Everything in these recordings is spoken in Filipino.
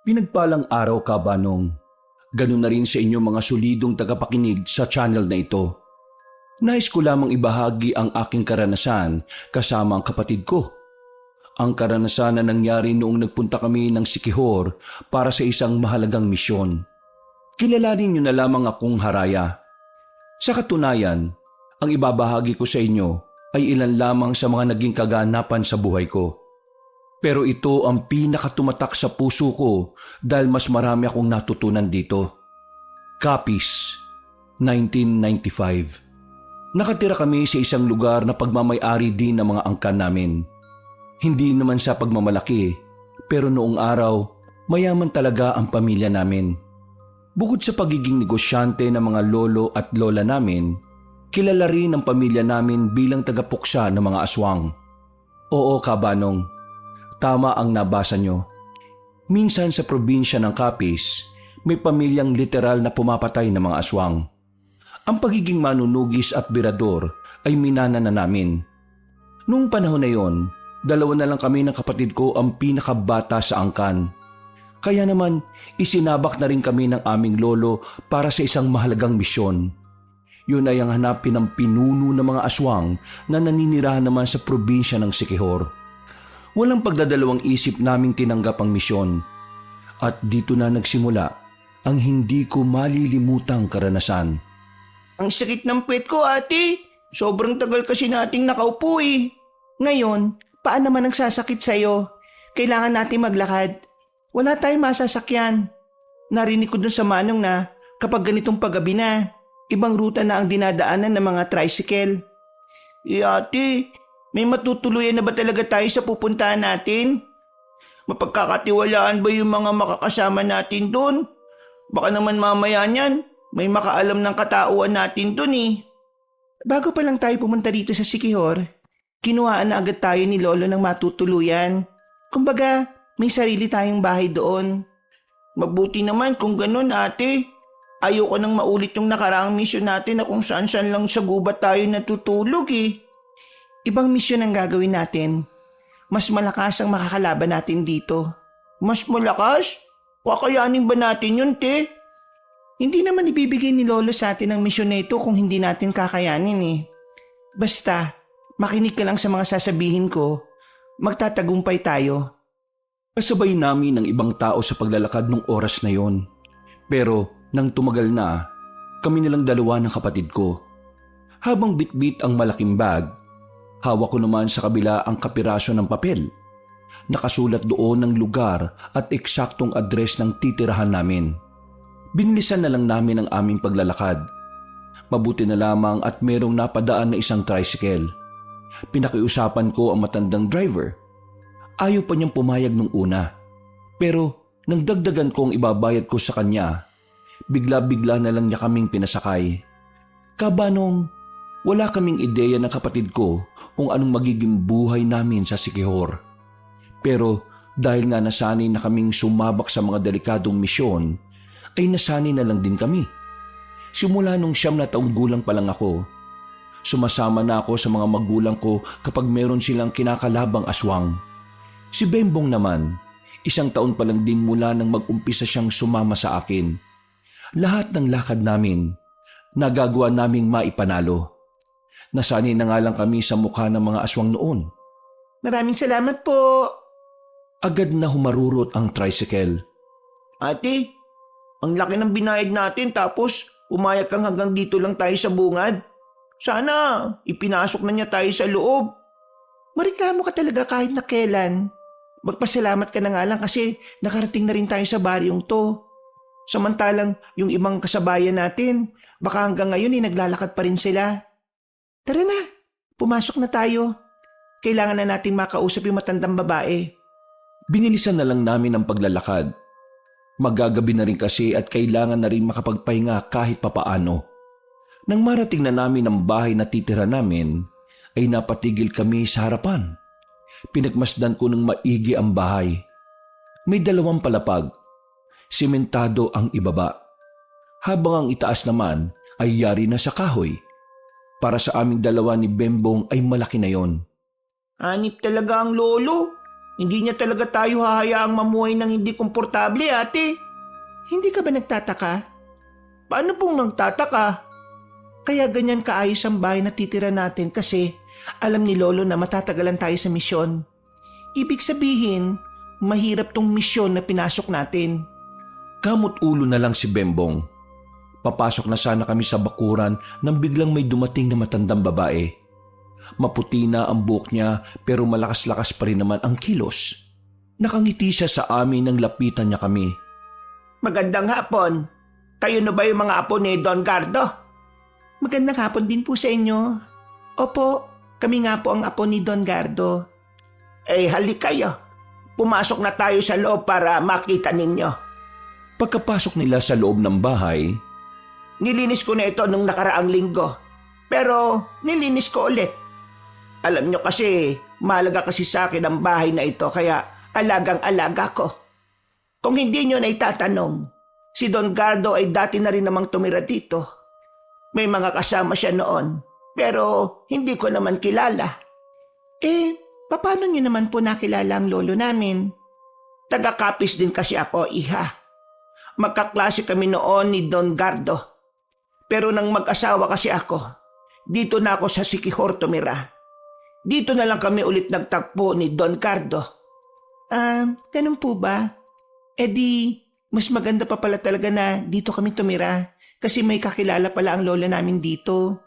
Pinagpalang araw ka, Banong. Ganun na rin sa inyong mga solidong tagapakinig sa channel na ito. Nais ko lamang ibahagi ang aking karanasan kasama ang kapatid ko. Ang karanasan na nangyari noong nagpunta kami ng Siquijor para sa isang mahalagang misyon. Kilalanin niyo na lamang akong Haraya. Sa katunayan, ang ibabahagi ko sa inyo ay ilan lamang sa mga naging kaganapan sa buhay ko. Pero ito ang pinakatumatak sa puso ko dahil mas marami akong natutunan dito. Capiz, 1995. Nakatira kami sa isang lugar na pagmamay-ari din ng mga angkan namin. Hindi naman sa pagmamalaki, pero noong araw, mayaman talaga ang pamilya namin. Bukod sa pagiging negosyante ng mga lolo at lola namin, kilala rin ang pamilya namin bilang tagapuksa ng mga aswang. Oo, Kabanong, tama ang nabasa nyo. Minsan sa probinsya ng Capiz, may pamilyang literal na pumapatay ng mga aswang. Ang pagiging manunugis at birador ay minana na namin. Noong panahon na yon, dalawa na lang kami ng kapatid ko ang pinakabata sa angkan. Kaya naman, isinabak na rin kami ng aming lolo para sa isang mahalagang misyon. Yun ay ang hanapin ng pinuno ng mga aswang na naninirahan naman sa probinsya ng Siquijor. Walang pagdadalawang isip naming tinanggap ang misyon. At dito na nagsimula ang hindi ko malilimutang karanasan. Ang sakit ng puwet ko, ate. Sobrang tagal kasi nating nakaupo eh. Ngayon, paano naman ang sasakit sa'yo? Kailangan natin maglakad. Wala tayong masasakyan. Narinig ko dun sa manong na kapag ganitong paggabi na, ibang ruta na ang dinadaanan ng mga tricycle. Ate, may matutuluyan na ba talaga tayo sa pupuntahan natin? Mapagkakatiwalaan ba yung mga makakasama natin dun? Baka naman mamaya niyan, may makaalam ng katauhan natin dun eh. Bago pa lang tayo pumunta dito sa Siquijor, kinuhaan na agad tayo ni Lolo ng matutuluyan. Kumbaga, may sarili tayong bahay doon. Mabuti naman kung ganun, ate. Ayoko nang maulit yung nakaraang misyon natin na kung saan-saan lang sa gubat tayo natutulog eh. Ibang misyon ang gagawin natin. Mas malakas ang makakalaban natin dito. Mas malakas? Kakayanin ba natin yun, te? Hindi naman ibibigay ni Lolo sa atin ang misyon na ito kung hindi natin kakayanin eh. Basta, makinig ka lang sa mga sasabihin ko, magtatagumpay tayo. Kasabay namin ng ibang tao sa paglalakad nung oras na yon. Pero nang tumagal na, kami nilang dalawa ng kapatid ko. Habang bitbit ang malaking bag, hawak ko naman sa kabila ang kapiraso ng papel. Nakasulat doon ng lugar at eksaktong address ng titirahan namin. Binilisan na lang namin ang aming paglalakad. Mabuti na lamang at merong napadaan na isang tricycle. Pinakiusapan ko ang matandang driver. Ayaw pa niyang pumayag nung una. Pero nang dagdagan ko ang ibabayad ko sa kanya, bigla-bigla na lang niya kaming pinasakay. Kabanong, wala kaming ideya ng kapatid ko kung anong magiging buhay namin sa Siquijor. Pero dahil nga nasanay na kaming sumabak sa mga delikadong misyon, ay nasanay na lang din kami. Simula nung 9 na taong gulang pa lang ako, sumasama na ako sa mga magulang ko kapag meron silang kinakalabang aswang. Si Bembong naman, 1 taon pa lang din mula nang mag-umpisa siyang sumama sa akin. Lahat ng lakad namin, nagagawa naming maipanalo. Nasanay na nga lang kami sa mukha ng mga aswang noon. Maraming salamat po. Agad na humarurot ang tricycle. Ate, ang laki ng binayad natin tapos umayag kang hanggang dito lang tayo sa bungad. Sana ipinasok na niya tayo sa loob. Mareklamo ka talaga kahit na kailan. Magpasalamat ka na nga lang kasi nakarating na rin tayo sa baryong to. Samantalang yung ibang kasabayan natin, baka hanggang ngayon naglalakad pa rin sila. Tara na, pumasok na tayo. Kailangan na nating makausap yung matandang babae. Binilisan na lang namin ang paglalakad. Magagabi na rin kasi at kailangan na rin makapagpahinga kahit papaano. Nang marating na namin ang bahay na titira namin, ay napatigil kami sa harapan. Pinagmasdan ko ng maigi ang bahay. May 2 palapag. Simentado ang ibaba. Habang ang itaas naman ay yari na sa kahoy. Para sa aming dalawa ni Bembong ay malaki na yon. Hanip talaga ang lolo. Hindi niya talaga tayo hahayaang mamuhay ng hindi komportable, ate. Hindi ka ba nagtataka? Paano pong nagtataka? Kaya ganyan kaayos ang bahay na titira natin kasi alam ni Lolo na matatagalan tayo sa misyon. Ibig sabihin, mahirap tong misyon na pinasok natin. Kamot ulo na lang si Bembong. Papasok na sana kami sa bakuran nang biglang may dumating na matandang babae. Maputi na ang buhok niya pero malakas-lakas pa rin naman ang kilos. Nakangiti siya sa amin nang lapitan niya kami. Magandang hapon. Kayo na ba yung mga apo ni Don Gardo? Magandang hapon din po sa inyo. Opo, kami nga po ang apo ni Don Gardo. Halik kayo. Pumasok na tayo sa loob para makita ninyo. Pagkapasok nila sa loob ng bahay, Nilinis ko na ito nung nakaraang linggo. Pero nilinis ko ulit. Alam nyo kasi, mahalaga kasi sa akin ang bahay na ito kaya alagang-alaga ko. Kung hindi nyo na itatanong, si Don Gardo ay dati na rin namang tumira dito. May mga kasama siya noon, pero hindi ko naman kilala. Paano nyo naman po nakilala ang lolo namin? Taga-Kapis din kasi ako, iha. Magkaklase kami noon ni Don Gardo. Pero nang mag-asawa kasi ako, dito na ako sa Siquijor tumira. Dito na lang kami ulit nagtagpo ni Don Gardo. Ganun po ba? Mas maganda pa pala talaga na dito kami tumira kasi may kakilala pala ang lola namin dito.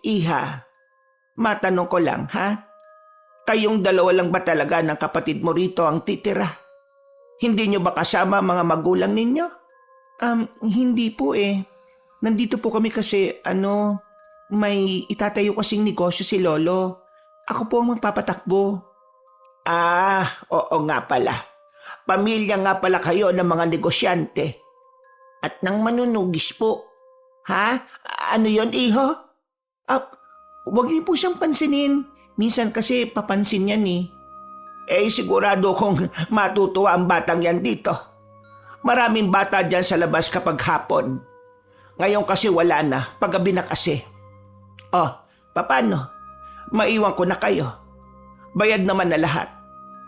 Iha, matanong ko lang, ha? Kayong dalawa lang ba talaga ng kapatid mo rito ang titira? Hindi nyo ba kasama mga magulang ninyo? Hindi po Nandito po kami kasi, may itatayo kasing negosyo si Lolo. Ako po ang magpapatakbo. Oo nga pala. Pamilya nga pala kayo ng mga negosyante. At ng manunugis po. Ha? Ano yon, iho? Huwag niyo po siyang pansinin. Minsan kasi papansin yan sigurado kong matutuwa ang batang yan dito. Maraming bata dyan sa labas kapag hapon. Ngayon kasi wala na, paggabi na kasi. Paano? Maiwan ko na kayo. Bayad naman na lahat.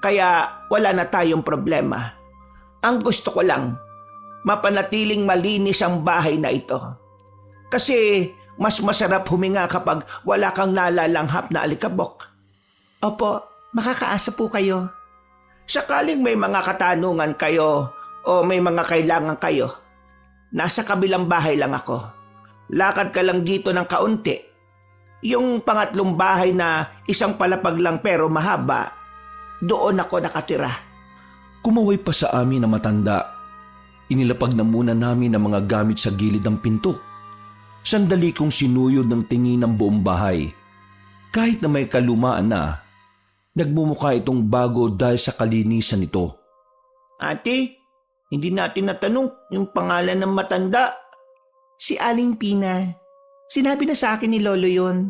Kaya wala na tayong problema. Ang gusto ko lang, mapanatiling malinis ang bahay na ito. Kasi mas masarap huminga kapag wala kang nalalanghap na alikabok. Opo, makakaasa po kayo. Sakaling may mga katanungan kayo o may mga kailangan kayo, nasa kabilang bahay lang ako. Lakad ka lang dito ng kaunti. Yung pangatlong bahay na isang palapag lang pero mahaba, doon ako nakatira. kumaway pa sa amin na matanda. Inilapag na muna namin ang mga gamit sa gilid ng pinto. Sandali kong sinuyod ng tingin ng buong bahay. Kahit na may kalumaan na, nagmumukha itong bago dahil sa kalinisan nito. Ate, hindi natin natanong yung pangalan ng matanda. Si Aling Pina. Sinabi na sa akin ni Lolo yon.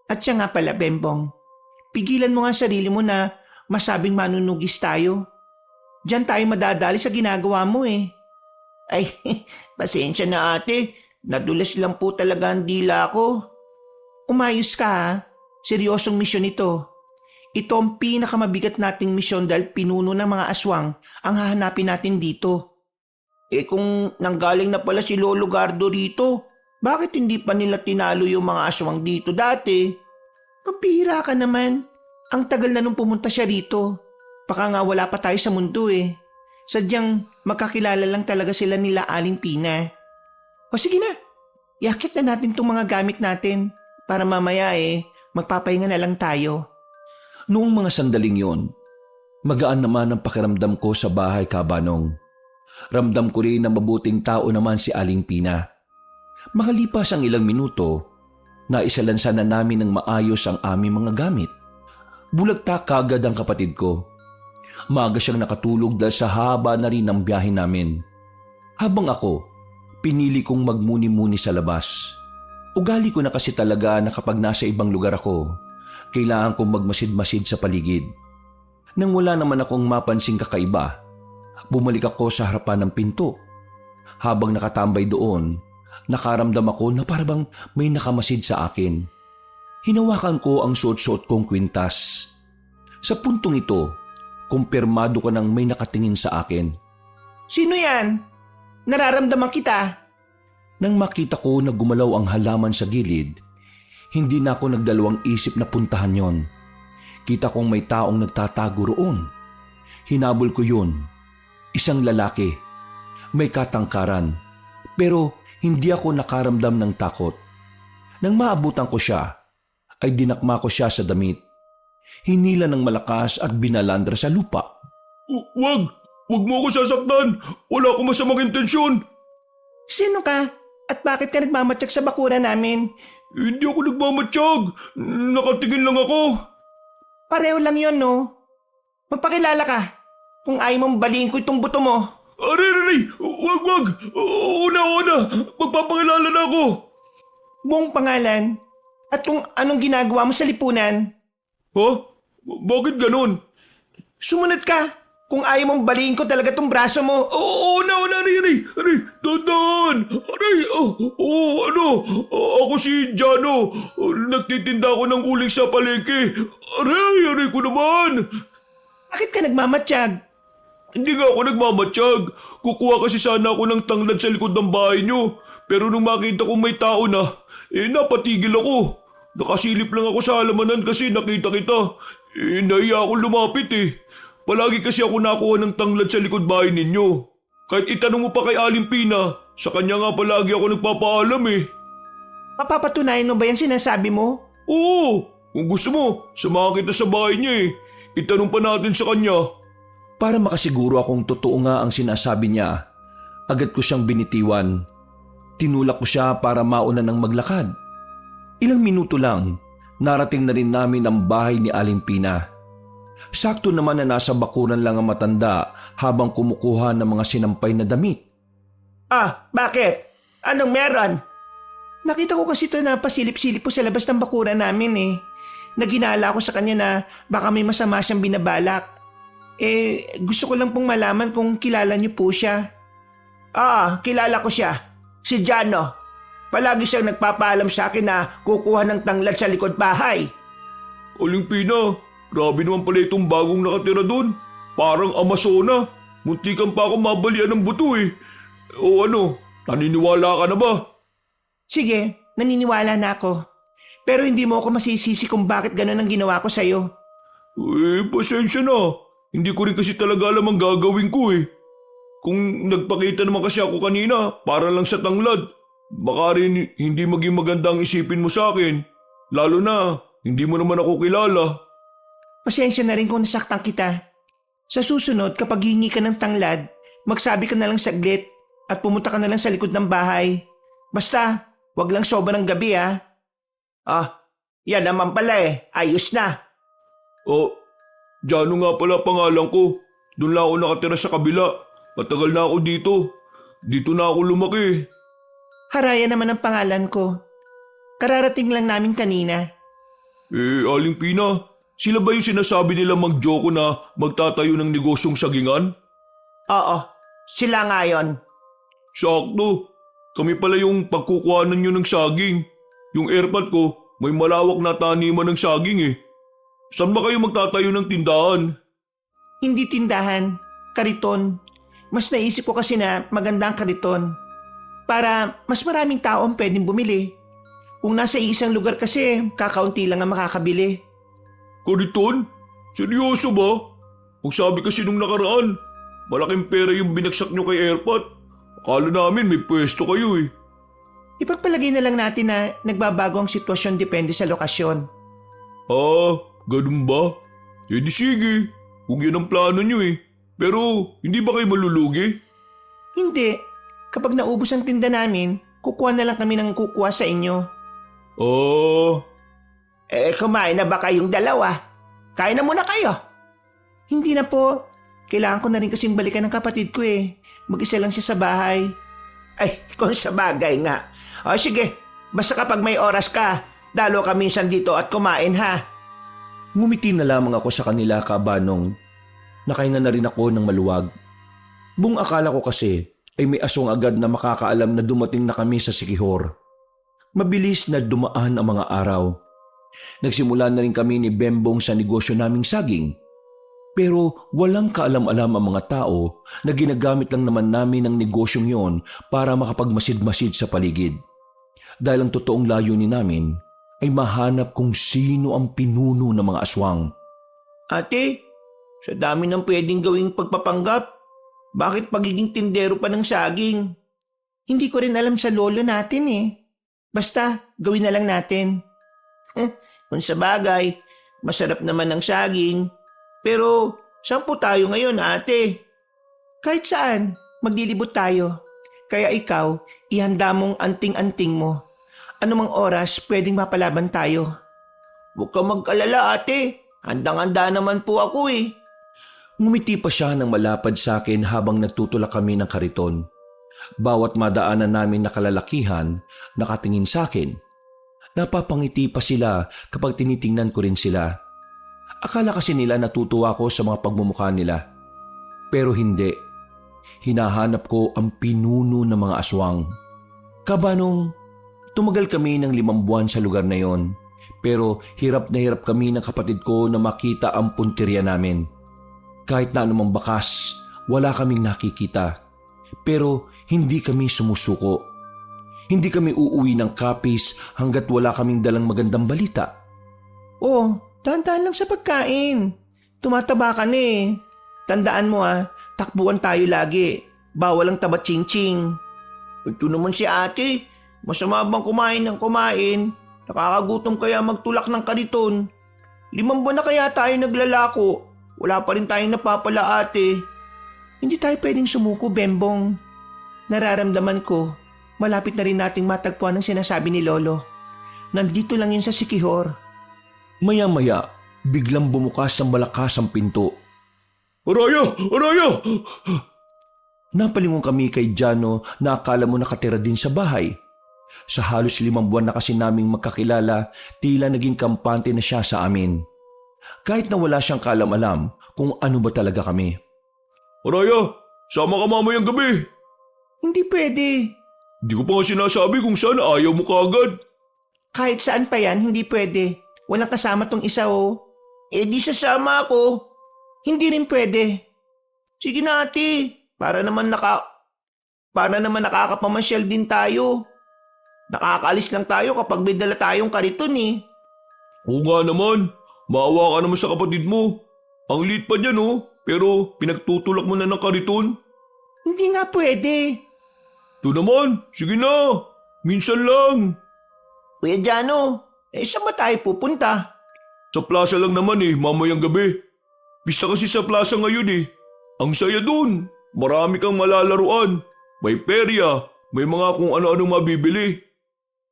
At siya nga pala, Bembong. Pigilan mo nga sarili mo na masabing manunugis tayo. Diyan tayo madadali sa ginagawa mo eh. Ay, pasensya na ate. Nadulas lang po talaga ang dila ko. Umayos ka ha. Seryosong misyon ito. Ito ang pinakamabigat nating misyon dahil pinuno ng mga aswang ang hahanapin natin dito. Kung nanggaling na pala si Lolo Gardo rito, bakit hindi pa nila tinalo yung mga aswang dito dati? Mapihira ka naman. Ang tagal na nung pumunta siya rito. Baka nga wala pa tayo sa mundo eh. Sadyang magkakilala lang talaga sila nila Aling Pina. O sige na, yakit na natin itong mga gamit natin para mamaya magpapahinga na lang tayo. Noong mga sandaling yon, magaan naman ang pakiramdam ko sa bahay Kabanong. Ramdam ko rin na mabuting tao naman si Aling Pina. Makalipas ang ilang minuto, naisalansan na namin ng maayos ang aming mga gamit. Bulagta kagad ang kapatid ko. Maaga siyang nakatulog dahil sa haba na rin ang biyahe namin. Habang ako, pinili kong magmuni-muni sa labas. Ugali ko na kasi talaga na kapag nasa ibang lugar ako, kailangan kong magmasid-masid sa paligid. Nang wala naman akong mapansing kakaiba, bumalik ako sa harapan ng pinto. Habang nakatambay doon, nakaramdam ako na parang may nakamasid sa akin. Hinawakan ko ang suot-suot kong kwintas. Sa puntong ito, kumpirmado ko nang may nakatingin sa akin. Sino yan? Nararamdaman kita. Nang makita ko na gumalaw ang halaman sa gilid, hindi na ako nagdalawang isip na puntahan yon. Kita kong may taong nagtatago roon. Hinabol ko yun. Isang lalaki. May katangkaran. Pero hindi ako nakaramdam ng takot. Nang maabutan ko siya, ay dinakma ko siya sa damit. Hinila ng malakas at binalandra sa lupa. Wag! Wag mo ako sasaktan! Wala akong masamang intensyon! Sino ka? At bakit ka nagmamatsak sa bakuran namin? Hindi ako nagmamatsyag! Nakatingin lang ako! Pareho lang yon, no? Magpakilala ka. Kung ayaw mong baliin ko itong buto mo. Aray! Wag! Una! Magpapakilala na ako! Buong pangalan. At kung anong ginagawa mo sa lipunan. Ha? Bakit ganun? Sumunod ka. Kung ayaw mong baliin ko talaga itong braso mo. Aray! Dandan! Aray! Ako si Jano. Nagtitinda ako ng uling sa palengke. Aray ko naman! Bakit ka nagmamatsyag? Hindi nga ako nagmamatsyag. Kukuha kasi sana ako ng tanglad sa likod ng bahay nyo. Pero nung makita kong may tao na, napatigil ako. Nakasilip lang ako sa halamanan kasi nakita kita. Nahiya akong lumapit Palagi kasi ako nakuha ng tanglad sa likod bahay ninyo. Kahit itanong mo pa kay Aling Pina, sa kanya nga palagi ako nagpapaalam Mapapatunayan mo ba yung sinasabi mo? Oo, kung gusto mo, samahan kita sa bahay niya Itanong pa natin sa kanya. Para makasiguro akong totoo nga ang sinasabi niya, agad ko siyang binitiwan. Tinulak ko siya para mauna ng maglakad. Ilang minuto lang, narating na rin namin ang bahay ni Aling Pina. Sakto naman na nasa bakuran lang ang matanda habang kumukuha ng mga sinampay na damit. Bakit? Anong meron? Nakita ko kasi ito na pasilip-silip po sa labas ng bakuran namin Naginala ako sa kanya na baka may masama siyang binabalak. Gusto ko lang pong malaman kung kilala niyo po siya. Kilala ko siya. Si Jano. Palagi siyang nagpapaalam sa akin na kukuha ng tanglad sa likod bahay. Aling Pina, grabe naman pala itong bagong nakatira doon. Parang Amazona. Muntikan pa ako mabalian ng buto O naniniwala ka na ba? Sige, naniniwala na ako. Pero hindi mo ako masisisi kung bakit ganun ang ginawa ko sa'yo. Pasensya na. Hindi ko rin kasi talaga alam ang gagawin ko Kung nagpakita naman kasi ako kanina, para lang sa tanglad. Baka rin hindi maging maganda ang isipin mo sa akin. Lalo na, hindi mo naman ako kilala. Pasensya na rin kung nasaktan kita. Sa susunod, kapag hingi ka ng tanglad, magsabi ka na lang saglit at pumunta ka na lang sa likod ng bahay. Basta, wag lang sobrang gabi yan naman pala Ayos na. Jano nga pala pangalan ko. Doon lang ako nakatira sa kabila. Matagal na ako dito. Dito na ako lumaki. Haraya naman ang pangalan ko. Kararating lang namin kanina. Aling Pina, sila ba yung sinasabi nila mag-joko na magtatayo ng negosyong sagingan? Oo, sila nga yon. Sakto. Kami pala yung pagkukuhanan nyo ng saging. Yung airpot ko, may malawak na taniman ng saging Saan ba kayo magtatayo ng tindahan? Hindi tindahan, kariton. Mas naisip ko kasi na maganda ang kariton. Para mas maraming tao ang pwedeng bumili. Kung nasa isang lugar kasi, kakaunti lang ang makakabili. Kariton? Seryoso ba? Kung sabi kasi nung nakaraan, malaking pera yung binagsak nyo kay airpot. Akala namin may pwesto kayo Ipagpalagay na lang natin na nagbabago ang sitwasyon depende sa lokasyon. Ganun ba? Di sige, kung yan ang plano nyo Pero hindi ba kayo malulugi? Hindi. Kapag naubos ang tinda namin, kukuha na lang kami ng kukuha sa inyo. Kumain na ba kayong dalawa? Kain na muna kayo. Hindi na po. Kailangan ko na rin kasing balikan ng kapatid ko Mag-isa lang siya sa bahay. Ay, kung sa bagay nga. Sige, basta kapag may oras ka, dalo ka minsan dito at kumain Ngumiti na lamang ako sa kanila kabanong. Nakahinga na rin ako ng maluwag. Buong akala ko kasi ay may asong agad na makakaalam na dumating na kami sa Siquijor. Mabilis na dumaan ang mga araw. Nagsimula na rin kami ni Bembong sa negosyo naming saging. Pero walang kaalam-alam ang mga tao na ginagamit lang naman namin ang negosyong yon para makapagmasid-masid sa paligid. Dahil ang totoong layunin namin ay mahanap kung sino ang pinuno ng mga aswang. Ate, sa dami ng pwedeng gawing pagpapanggap, bakit pagiging tindero pa ng saging? Hindi ko rin alam sa lolo natin eh. Basta, gawin na lang natin. Kung sa bagay, masarap naman ang saging. Pero, saan po tayo ngayon, ate? Kahit saan, maglilibot tayo. Kaya ikaw, ihanda mong anting-anting mo. Anumang oras, pwedeng mapalaban tayo. Huwag ka mag-alala, ate. Handang-handa naman po ako eh. Ngumiti pa siya ng malapad sa akin habang nagtutulak kami ng kariton. Bawat madaanan namin na kalalakihan, nakatingin sa akin. Napapangiti pa sila kapag tinitingnan ko rin sila. Akala kasi nila natutuwa ko sa mga pagmumukha nila. Pero hindi. Hinahanap ko ang pinuno ng mga aswang. Kabanong, tumagal kami ng 5 buwan sa lugar na yon. Pero hirap na hirap kami ng kapatid ko na makita ang punteriya namin. Kahit na anumang bakas, wala kaming nakikita. Pero hindi kami sumusuko. Hindi kami uuwi ng kapis hanggat wala kaming dalang magandang balita. Oh, dahan-dahan lang sa pagkain. Tumataba ka na eh. Tandaan mo takbuhan tayo lagi. Bawal ang taba ching-ching. Ito naman si ate. Masama bang kumain ng kumain? Nakakagutom kaya magtulak ng kariton. 5 buwan na kaya tayo naglalako. Wala pa rin tayong napapala ate. Hindi tayo pwedeng sumuko, Bembong. Nararamdaman ko, malapit na rin nating matagpuan ang sinasabi ni Lolo. Nandito lang yun sa Sikihor. Maya-maya, biglang bumukas ang malakas ang pinto. Araya! Araya! Napalingon kami kay Jano na akala mo nakatira din sa bahay. Sa halos 5 buwan na kasi naming magkakilala, tila naging kampante na siya sa amin. Kahit na wala siyang kaalam-alam kung ano ba talaga kami. Araya! Sama ka mamayang gabi! Hindi pwede. Di ko pa nga sinasabi kung saan ayaw mo kaagad. Kahit saan pa yan, hindi pwede. Walang kasama tong isa oh. Eh di sasama ako. Hindi rin pwede. Sige na ate, para naman nakakapamasyal din tayo. Nakakaalis lang tayo kapag may dala tayong kariton eh. Oo nga naman. Maawa ka naman sa kapatid mo. Ang liit pa niyan oh. Pero pinagtutulak mo na ng kariton. Hindi nga pwede. Ito naman, sige na. Minsan lang. Kuya Jano, saan ba tayo pupunta? Sa plaza lang naman mamayang gabi. Pista kasi sa plaza ngayon Ang saya dun. Marami kang malalaruan. May perya. May mga kung ano-anong mabibili.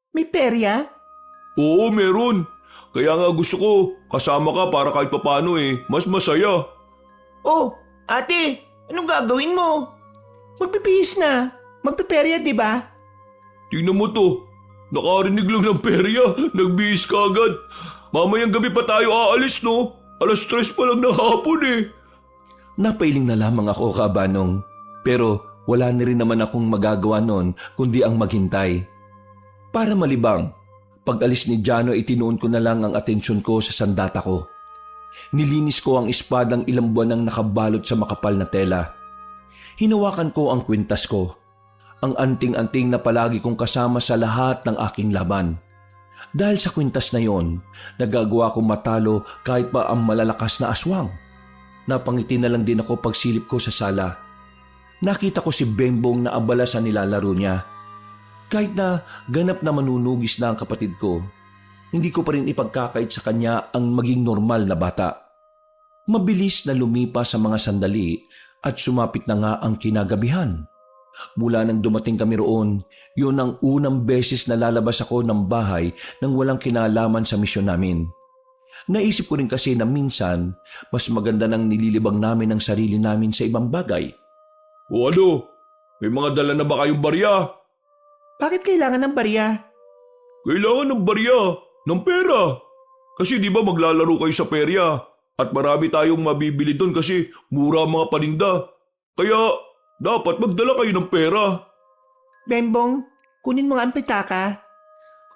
May perya? Oo, meron. Kaya nga gusto ko, kasama ka para kahit papano mas masaya. Oh, ate, anong gagawin mo? Magpipihis na. Magpiperya, di ba? Tingnan mo to. Nakarinig lang ng perya, nagbihis ka agad. Mamayang gabi pa tayo aalis, no? 3:00 pa lang ng hapon Napailing na lamang ako, Kabanong. Pero wala na rin naman akong magagawa noon kundi ang maghintay. Para malibang, pag-alis ni Jano itinuon ko na lang ang atensyon ko sa sandata ko. Nilinis ko ang espadang ilang buwan nang nakabalot sa makapal na tela. Hinawakan ko ang kwintas ko. Ang anting-anting na palagi kong kasama sa lahat ng aking laban. Dahil sa kwintas na yon, nagagawa kong matalo kahit pa ang malalakas na aswang. Napangiti na lang din ako pagsilip ko sa sala. Nakita ko si Bembong na abala sa nilalaro niya. Kahit na ganap na manunugis na ang kapatid ko, hindi ko pa rin ipagkakait sa kanya ang maging normal na bata. Mabilis na lumipas sa mga sandali at sumapit na nga ang kinagabihan. Mula nang dumating kami roon, yun ang unang beses na lalabas ako ng bahay nang walang kinalaman sa misyon namin. Naisip ko rin kasi na minsan, mas maganda nang nililibang namin ang sarili namin sa ibang bagay. O ano? May mga dala na ba kayong barya? Bakit kailangan ng barya? Kailangan ng barya, ng pera. Kasi di ba maglalaro kayo sa perya at marami tayong mabibili doon kasi mura ang mga paninda. Kaya dapat magdala kayo ng pera. Bembong, kunin mo nga ang pitaka.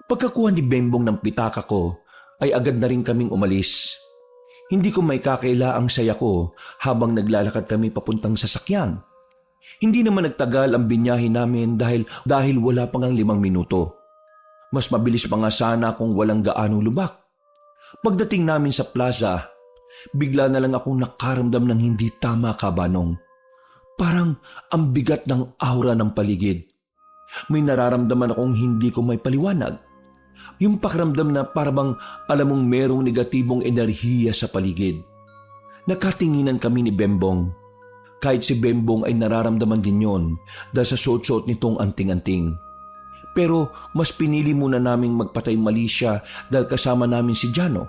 Pagkakuha ni Bembong ng pitaka ko, ay agad na rin kaming umalis. Hindi ko may kakaila ang saya ko habang naglalakad kami papuntang sasakyan. Hindi naman nagtagal ang binyahe namin dahil wala pang 5 minuto. Mas mabilis pa nga sana kung walang gaanong lubak. Pagdating namin sa plaza, bigla na lang akong nakaramdam ng hindi tama, Kabanong. Parang ang bigat ng aura ng paligid. May nararamdaman akong hindi ko may paliwanag. Yung pakiramdam na parang alam mong merong negatibong enerhiya sa paligid. Nakatinginan kami ni Bembong. Kahit si Bembong ay nararamdaman din yon dahil sa suot-suot nitong anting-anting. Pero mas pinili muna naming magpatay mali siya dahil kasama namin si Jano.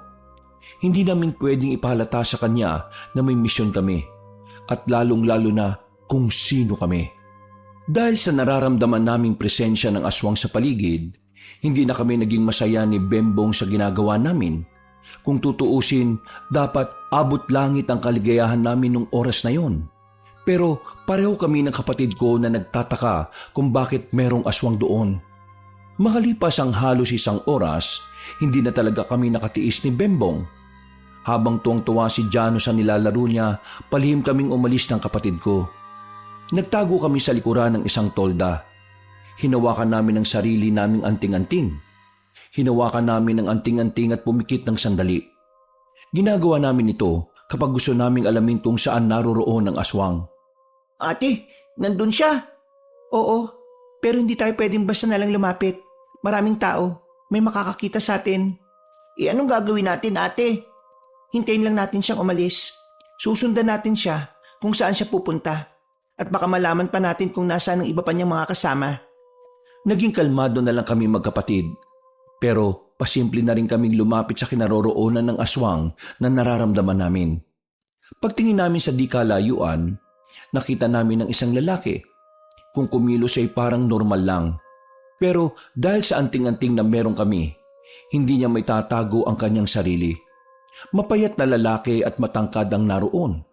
Hindi namin pwedeng ipahalata sa kanya na may misyon kami at lalong-lalo na kung sino kami. Dahil sa nararamdaman naming presensya ng aswang sa paligid, hindi na kami naging masaya ni Bembong sa ginagawa namin. Kung tutuusin, dapat abot langit ang kaligayahan namin nung oras na yon. Pero pareho kami ng kapatid ko na nagtataka kung bakit merong aswang doon. Makalipas ang halos 1 oras, hindi na talaga kami nakatiis ni Bembong. Habang tuwang-tuwa si Jano sa nilalaro niya, palihim kaming umalis ng kapatid ko. Nagtago kami sa likuran ng isang tolda. Hinawakan namin ang sarili naming anting-anting. Hinawakan namin ang anting-anting at pumikit ng sandali. Ginagawa namin ito kapag gusto naming alamin kung saan naroroon ang aswang. Ate, nandun siya. Oo, pero hindi tayo pwedeng basta nalang lumapit. Maraming tao, may makakakita sa atin. Anong gagawin natin, ate? Hintayin lang natin siyang umalis. Susundan natin siya kung saan siya pupunta. At baka malaman pa natin kung nasaan ang iba pa niyang mga kasama. Naging kalmado na lang kami magkapatid. Pero pasimple na rin kaming lumapit sa kinaroroonan ng aswang na nararamdaman namin. Pagtingin namin sa di kalayuan, nakita namin ang isang lalaki. Kung kumilos ay parang normal lang. Pero dahil sa anting-anting na meron kami, hindi niya may tatago ang kanyang sarili. Mapayat na lalaki at matangkad ang naroon.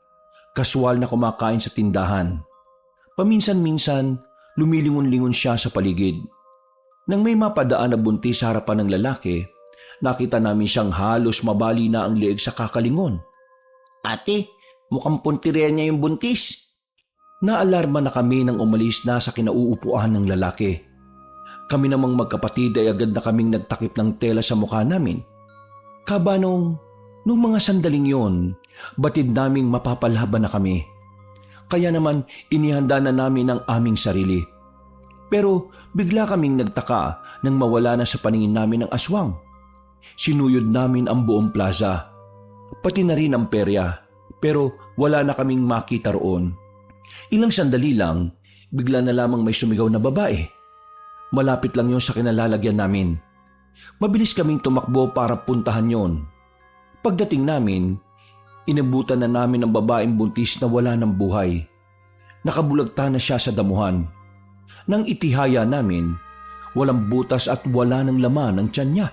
Kaswal na kumakain sa tindahan. Paminsan-minsan, lumilingon-lingon siya sa paligid. Nang may mapadaan na buntis sa harapan ng lalaki, nakita namin siyang halos mabali na ang leeg sa kakalingon. Ate, mukhang puntirya niya yung buntis. Naalarma na kami nang umalis na sa kinauupuan ng lalaki. Kami namang magkapatid ay agad na kaming nagtakip ng tela sa mukha namin. Kabanong, nung mga sandaling yon, batid naming mapapalaban na kami. Kaya naman inihanda na namin ang aming sarili. Pero bigla kaming nagtaka nang mawala na sa paningin namin ang aswang. Sinuyod namin ang buong plaza. Pati na rin ang perya, pero wala na kaming makita roon. Ilang sandali lang, bigla na lamang may sumigaw na babae. Malapit lang yon sa kinalalagyan namin. Mabilis kaming tumakbo para puntahan yon. Pagdating namin, inabutan na namin ang babaeng buntis na wala ng buhay. Nakabulagta na siya sa damuhan. Nang itihaya namin, walang butas at wala ng laman ang tiyan niya.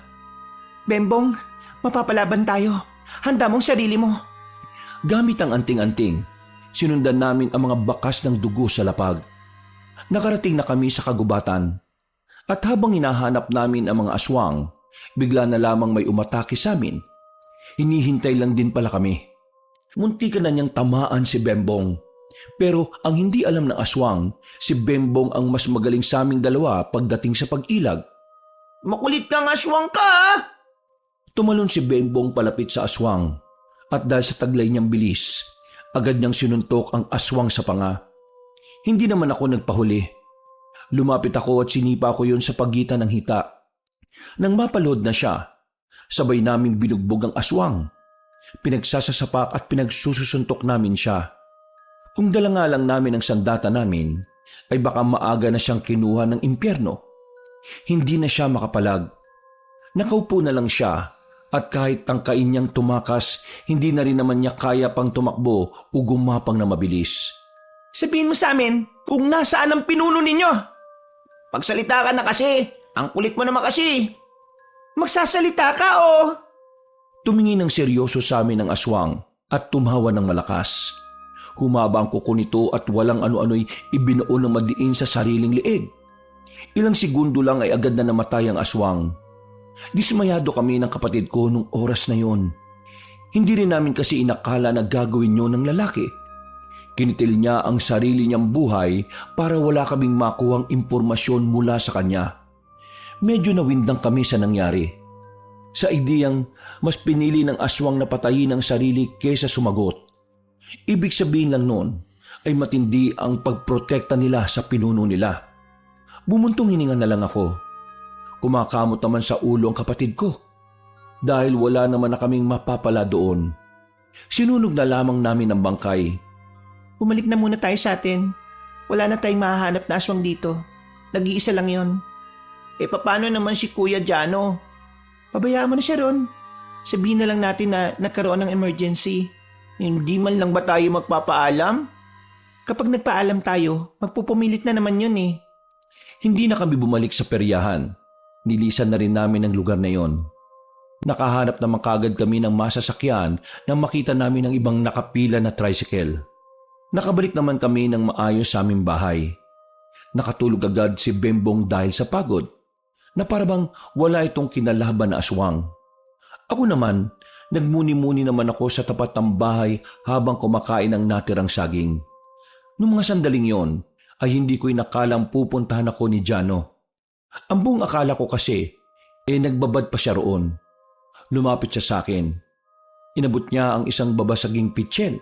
Bembong, mapapalaban tayo. Handa mong sarili mo. Gamit ang anting-anting, sinundan namin ang mga bakas ng dugo sa lapag. Nakarating na kami sa kagubatan. At habang hinahanap namin ang mga aswang, bigla na lamang may umatake sa amin. Hinihintay lang din pala kami. Muntikan na niyang tamaan si Bembong. Pero ang hindi alam ng aswang, si Bembong ang mas magaling sa aming dalawa pagdating sa pag-ilag. Makulit kang aswang ka, ha? Tumalon si Bembong palapit sa aswang. At dahil sa taglay niyang bilis, agad niyang sinuntok ang aswang sa panga. Hindi naman ako nagpahuli. Lumapit ako at sinipa ko yon sa pagitan ng hita. Nang mapalood na siya, sabay naming binugbog ang aswang. Pinagsasasapak at pinagsususuntok namin siya. Kung dala nga lang namin ang sandata namin, ay baka maaga na siyang kinuha ng impyerno. Hindi na siya makapalag. Nakaupo na lang siya at kahit tangkain niyang tumakas, hindi na rin naman niya kaya pang tumakbo o gumapang na mabilis. Sabihin mo sa amin kung nasaan ang pinuno ninyo. Pagsalita ka na kasi. Ang kulit mo naman kasi. Magsasalita ka, oh. Tumingin ng seryoso sa amin ang aswang at tumawa ng malakas. Humaba ang kuko nito at walang ano-ano'y ibinuo ng madiin sa sariling leeg. Ilang segundo lang ay agad na namatay ang aswang. Dismayado kami ng kapatid ko nung oras na yon. Hindi rin namin kasi inakala na gagawin yun ng lalaki. Kinitil niya ang sarili niyang buhay para wala kaming makuhang impormasyon mula sa kanya. Medyo nawindang kami sa nangyari. Sa ideyang mas pinili ng aswang na patayin ang sarili kaysa sumagot. Ibig sabihin lang noon ay matindi ang pagprotekta nila sa pinuno nila. Bumuntong hininga na lang ako. Kumakamot naman sa ulo ang kapatid ko. Dahil wala naman na kaming mapapala doon. Sinunog na lamang namin ang bangkay. Bumalik na muna tayo sa atin. Wala na tayong mahahanap na aswang dito. Nag-iisa lang yon. Paano naman si Kuya Jano? Pabayaan mo na siya ron. Sabihin na lang natin na nagkaroon ng emergency. Hindi man lang ba tayo magpapaalam? Kapag nagpaalam tayo, magpupumilit na naman yun eh. Hindi na kami bumalik sa peryahan. Nilisan na rin namin ang lugar na yon. Nakahanap naman kagad kami ng masasakyan nang makita namin ang ibang nakapila na tricycle. Nakabalik naman kami ng maayos sa aming bahay. Nakatulog agad si Bembong dahil sa pagod, na parabang wala itong kinalaban na aswang. Ako naman, nagmuni-muni naman ako sa tapat ng bahay habang kumakain ng natirang saging. Noong mga sandaling yon, ay hindi ko inakalang pupuntahan ako ni Jano. Ang buong akala ko kasi, nagbabad pa siya roon. Lumapit siya sa akin. Inabot niya ang isang babasaging pitsil.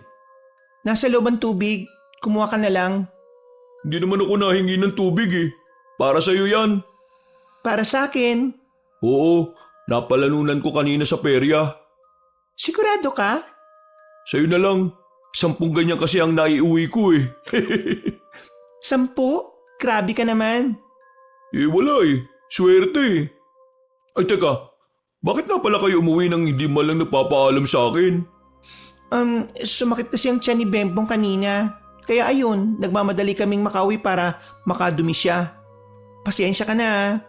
Nasa loob ang tubig. Kumuha ka na lang. Hindi naman ako nahingi ng tubig eh. Para sa'yo yan. Para sa akin. Oo, napalanunan ko kanina sa perya. Sigurado ka? Sa'yo na lang. 10 ganyan kasi ang naiuwi ko eh. 10? Grabe ka naman. Wala eh. Swerte eh. Ay teka, bakit na pala kayo umuwi nang hindi malang nagpapaalam sa akin? Sumakit kasi ang tiyan ni Bembong kanina. Kaya ayun, nagmamadali kaming makauwi para makadumi siya. Pasensya ka na.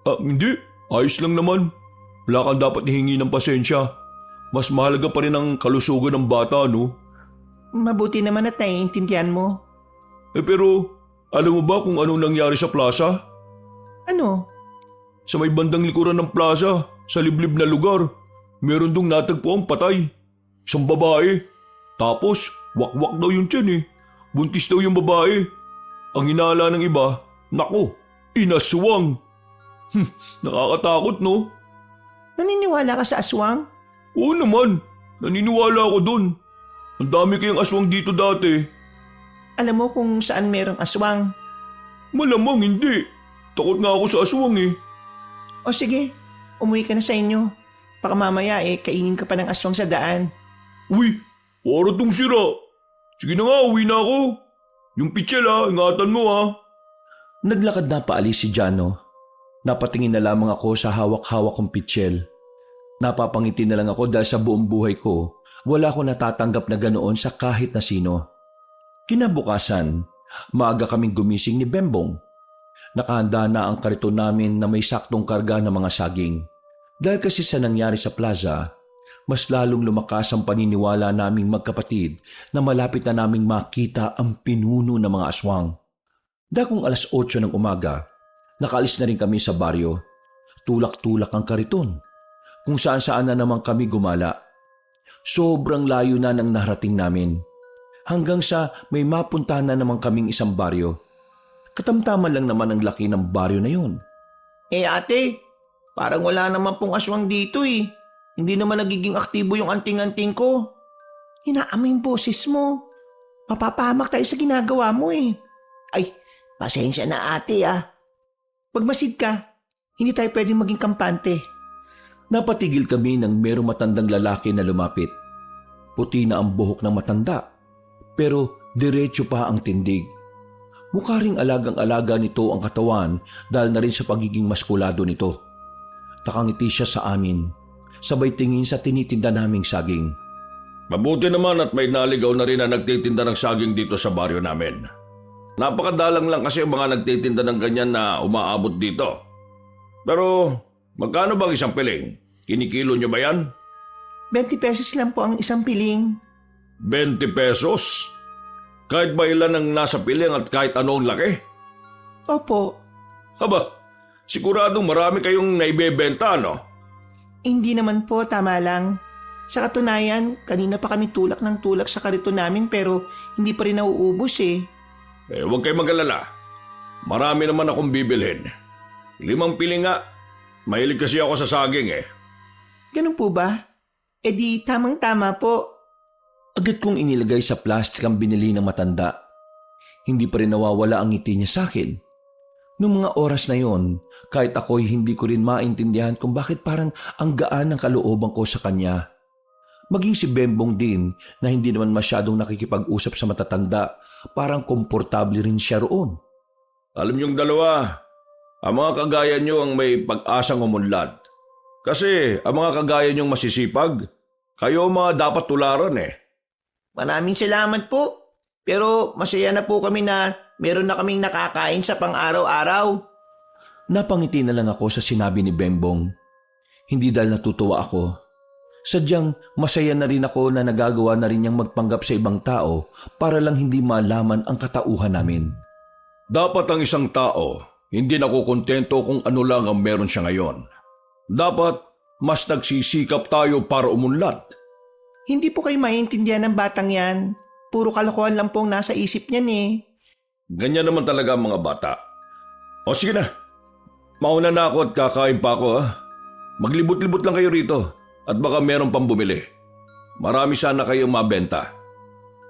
Hindi. Ayos lang naman. Wala kang dapat hihingi ng pasensya. Mas mahalaga pa rin ang kalusugan ng bata, no? Mabuti naman at naiintindihan mo. Pero, alam mo ba kung anong nangyari sa plaza? Ano? Sa may bandang likuran ng plaza, sa liblib na lugar, meron dong natagpuang patay. Isang babae. Tapos, wakwak daw yung tiyan eh. Buntis daw yung babae. Ang hinala ng iba, nako, inaswang. Nakakatakot no? Naniniwala ka sa aswang? Oo naman, naniniwala ako dun. Ang dami kayang aswang dito dati. Alam mo kung saan merong aswang? Malamang hindi. Takot nga ako sa aswang eh. O sige, umuwi ka na sa inyo. Baka mamaya kainin ka pa ng aswang sa daan. Uy, para tong sira. Sige na nga, uwi na ako. Yung pitsil ingatan mo Naglakad na paalis si Jano. Napatingin na lamang ako sa hawak-hawak kong pitsil. Napapangiti na lang ako dahil sa buong buhay ko, wala ko natatanggap na ganoon sa kahit na sino. Kinabukasan, maaga kaming gumising ni Bembong. Nakahanda na ang kariton namin na may saktong karga ng mga saging. Dahil kasi sa nangyari sa plaza, mas lalong lumakas ang paniniwala naming magkapatid na malapit na naming makita ang pinuno ng mga aswang. Dakong 8:00 ng umaga, nakaalis na rin kami sa baryo. Tulak-tulak ang kariton, kung saan-saan na naman kami gumala. Sobrang layo na ng narating namin, hanggang sa may mapuntahan na naman kaming isang baryo. Katamtaman lang naman ang laki ng baryo na yun. Ate, parang wala naman pong aswang dito eh. Hindi naman nagiging aktibo yung anting-anting ko. Hinaamoy yung boses mo. Mapapahamak tayo sa ginagawa mo eh. Ay, pasensya na ate Pagmasid ka, hindi tayo pwedeng maging kampante. Napatigil kami nang merong matandang lalaki na lumapit. Puti na ang buhok ng matanda, pero diretso pa ang tindig. Mukha ring alagang-alaga nito ang katawan dahil na rin sa pagiging maskulado nito. Nakangiti siya sa amin, sabay tingin sa tinitinda naming saging. Mabuti naman at may naligaw na rin na nagtitinda ng saging dito sa baryo namin. Napakadalang lang kasi ang mga nagtitinda ng ganyan na umaabot dito. Pero magkano bang isang piling? Kinikilo nyo ba yan? 20 pesos lang po ang isang piling. 20 pesos? Kahit ba ilan ang nasa piling at kahit ano ang laki? Opo. Haba, Siguradong marami kayong naibebenta, no? Hindi naman po, tama lang. Sa katunayan, kanina pa kami tulak ng tulak sa kariton namin pero hindi pa rin nauubos eh. Huwag kayo mag-alala. Marami naman akong bibilhin. 5 piling nga. Mahilig kasi ako sa saging eh. Ganun po ba? E di tamang-tama po. Agad kong inilagay sa plastic ang binili ng matanda. Hindi pa rin nawawala ang ngiti niya sa akin. Noong mga oras na yon, kahit ako'y hindi ko rin maintindihan kung bakit parang ang gaan ng kalooban ko sa kanya. Maging si Bembong din na hindi naman masyadong nakikipag-usap sa matatanda, parang komportable rin siya roon. Alam niyong dalawa, ang mga kagaya niyo ang may pag-asang umunlad. Kasi ang mga kagaya niyong masisipag, kayo mga dapat tularan eh. Maraming salamat po. Pero masaya na po kami na meron na kaming nakakain sa pang-araw-araw. Napangiti na lang ako sa sinabi ni Bembong. Hindi dahil natutuwa ako. Sadyang masaya na rin ako na nagagawa na rin niyang magpanggap sa ibang tao para lang hindi malaman ang katauhan namin. Dapat ang isang tao hindi nakukontento kung ano lang ang meron siya ngayon. Dapat mas nagsisikap tayo para umunlad. Hindi po kayo maintindihan ng batang yan. Puro kalokohan lang pong nasa isip niyan eh. Ganyan naman talaga ang mga bata. O sige na, mauna na ako at kakain pa ako ha. Maglibot-libot lang kayo rito at baka meron pang bumili. Marami sana kayong mabenta.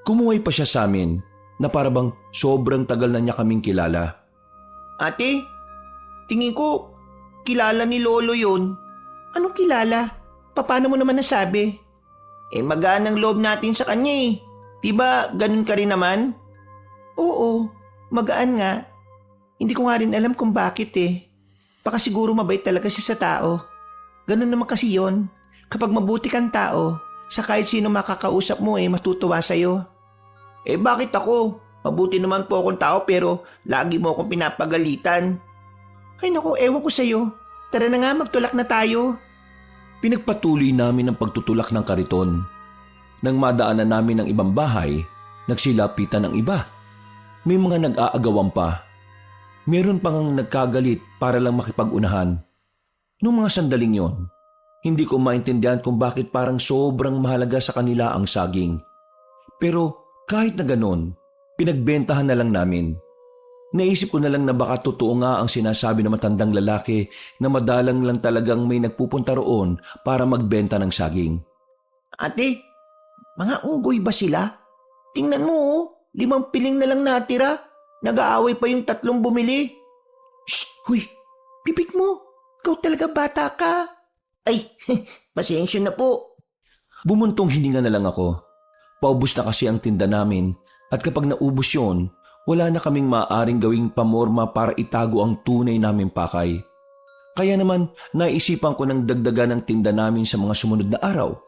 Kumuhay pa siya sa amin na parabang sobrang tagal na niya kaming kilala. Ate, tingin ko kilala ni Lolo yun. Anong kilala? Paano mo naman nasabi? Magaan ang loob natin sa kanya eh. Diba ganun ka rin naman? Oo, magaan nga. Hindi ko nga rin alam kung bakit eh. Baka siguro mabait talaga siya sa tao. Ganun naman kasi yon. Kapag mabuti kang tao, sa kahit sino makakausap mo matutuwa sa'yo. Bakit ako? Mabuti naman po akong tao pero lagi mo akong pinapagalitan. Ay naku, ewan ko sa'yo. Tara na nga, magtulak na tayo. Pinagpatuloy namin ang pagtutulak ng kariton. Nang madaanan namin ng ibang bahay, nagsilapitan ng iba. May mga nag-aagawan pa. Meron pang nagkagalit para lang makipag-unahan. Noong mga sandaling yon, hindi ko maintindihan kung bakit parang sobrang mahalaga sa kanila ang saging. Pero kahit na ganon, pinagbentahan na lang namin. Naisip ko na lang na baka totoo nga ang sinasabi ng matandang lalaki na madalang lang talagang may nagpupunta roon para magbenta ng saging. Ate, mga unggoy ba sila? Tingnan mo 5 piling na lang natira. Nag-aaway pa yung 3 bumili. Shh! Huy! Pipik mo! Ikaw talaga bata ka. Ay, pasensya na po. Bumuntong hininga na lang ako. Paubos na kasi ang tinda namin at kapag naubos yon, wala na kaming maaaring gawing pamorma para itago ang tunay naming pakay. Kaya naman naisipan ko ng dagdagan ng tinda namin sa mga sumunod na araw.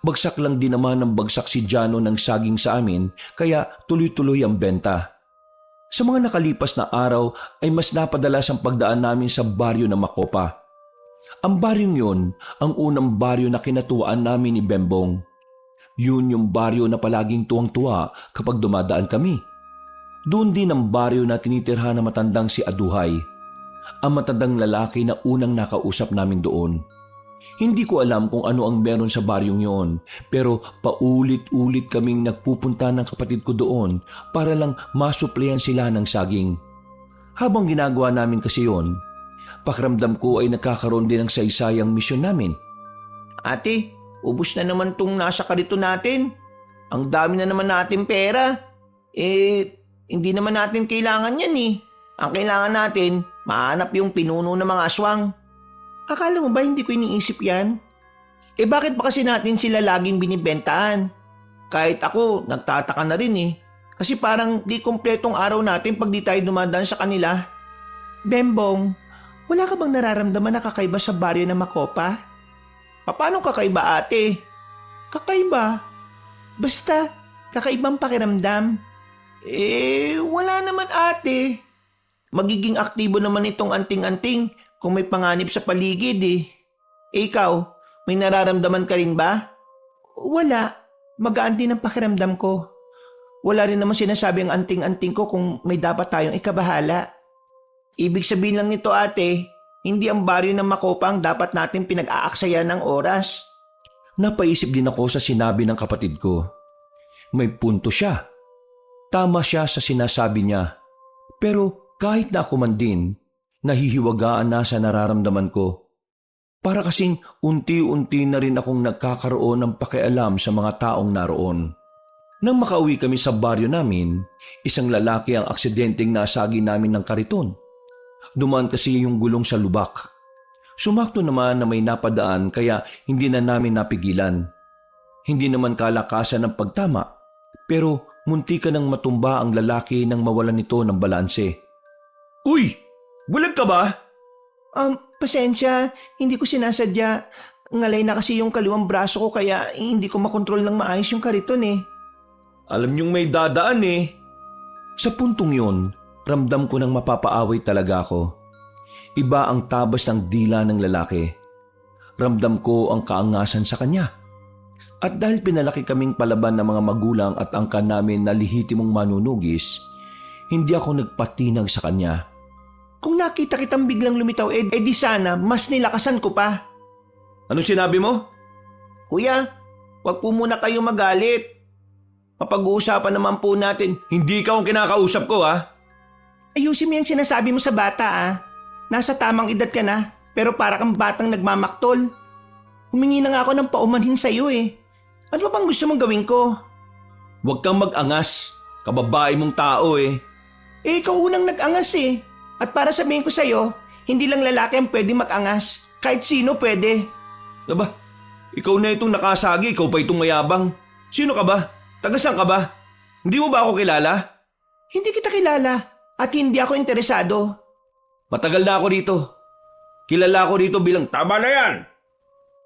Bagsak lang din naman ng bagsak si Jano ng saging sa amin kaya tuloy-tuloy ang benta. Sa mga nakalipas na araw ay mas napadalas ang pagdaan namin sa baryo ng Makopa. Ang baryong yun ang unang baryo na kinatuwaan namin ni Bembong. Yun yung baryo na palaging tuwang-tuwa kapag dumadaan kami. Doon din ang baryo na tinitirhan ng matandang si Aduhay, ang matandang lalaki na unang nakausap namin doon. Hindi ko alam kung ano ang meron sa baryong yon, pero paulit-ulit kaming nagpupunta ng kapatid ko doon para lang masuplayan sila ng saging. Habang ginagawa namin kasi yon, pakiramdam ko ay nagkakaroon din ng saysayang misyon namin. Ate, ubos na naman tong nasa karito natin. Ang dami na naman natin pera. Hindi naman natin kailangan yan eh. Ang kailangan natin, mahanap yung pinuno ng mga aswang. Akala mo ba hindi ko iniisip yan? Bakit ba kasi natin sila laging binibentahan? Kahit ako, nagtataka na rin eh. Kasi parang di kompletong araw natin pag di tayo dumadaan sa kanila. Bembong, wala ka bang nararamdaman na kakaiba sa baryo ng Makopa? Paano kakaiba ate? Kakaiba? Basta, kakaibang pakiramdam. Wala naman ate. Magiging aktibo naman itong anting-anting kung may panganib sa paligid eh. Ikaw, may nararamdaman ka rin ba? Wala. Magaan din ang pakiramdam ko. Wala rin naman sinasabi ang anting-anting ko kung may dapat tayong ikabahala. Ibig sabihin lang nito ate, Hindi ang baryo ng Makopa ang dapat natin pinag-aaksaya ng oras. Napaisip din ako sa sinabi ng kapatid ko. May punto siya. Tama siya sa sinasabi niya. Pero kahit na ako man din, nahihiwagaan na sa nararamdaman ko. Para kasing unti-unti na rin akong nagkakaroon ng pakialam sa mga taong naroon. Nang makauwi kami sa baryo namin, isang lalaki ang aksidenteng nasagi namin ng kariton. Dumaan kasi yung gulong sa lubak. Sumakto naman na may napadaan kaya hindi na namin napigilan. Hindi naman kalakasan ng pagtama, pero munti ka nang matumba ang lalaki nang mawalan nito ng balanse. Uy! Bulag ka ba? Pasensya, hindi ko sinasadya. Ngalay na kasi yung kaliwang braso ko kaya hindi ko makontrol ng maayos yung kariton eh. Alam niyong may dadaan eh. Sa puntong yun, ramdam ko nang mapapaaway talaga ako. Iba ang tabas ng dila ng lalaki. Ramdam ko ang kaangasan sa kanya. At dahil pinalaki kaming palaban ng mga magulang at angkan namin na lehitimong manunugis, hindi ako nagpatinag sa kanya. Kung nakita kitang biglang lumitaw, di sana mas nilakasan ko pa. Anong sinabi mo? Kuya, wag po muna kayo magalit. Mapag-uusapan naman po natin. Hindi ka ang kinakausap ko ha. Ayusin mo yung sinasabi mo sa bata ah. Nasa tamang edad ka na, pero para kang batang nagmamaktol. Humingi na nga ako ng paumanhin sa'yo eh. Ano pa bang gusto mong gawin ko? Huwag kang mag-angas. Kababae mong tao eh. Ikaw unang nag-angas eh. At para sabihin ko sa'yo, hindi lang lalaki ang pwede mag-angas. Kahit sino pwede. Aba, ikaw na itong nakasagi, ikaw pa itong mayabang. Sino ka ba? Taga-saan ka ba? Hindi mo ba ako kilala? Hindi kita kilala at hindi ako interesado. Matagal na ako dito. Kilala ako dito bilang tama na yan.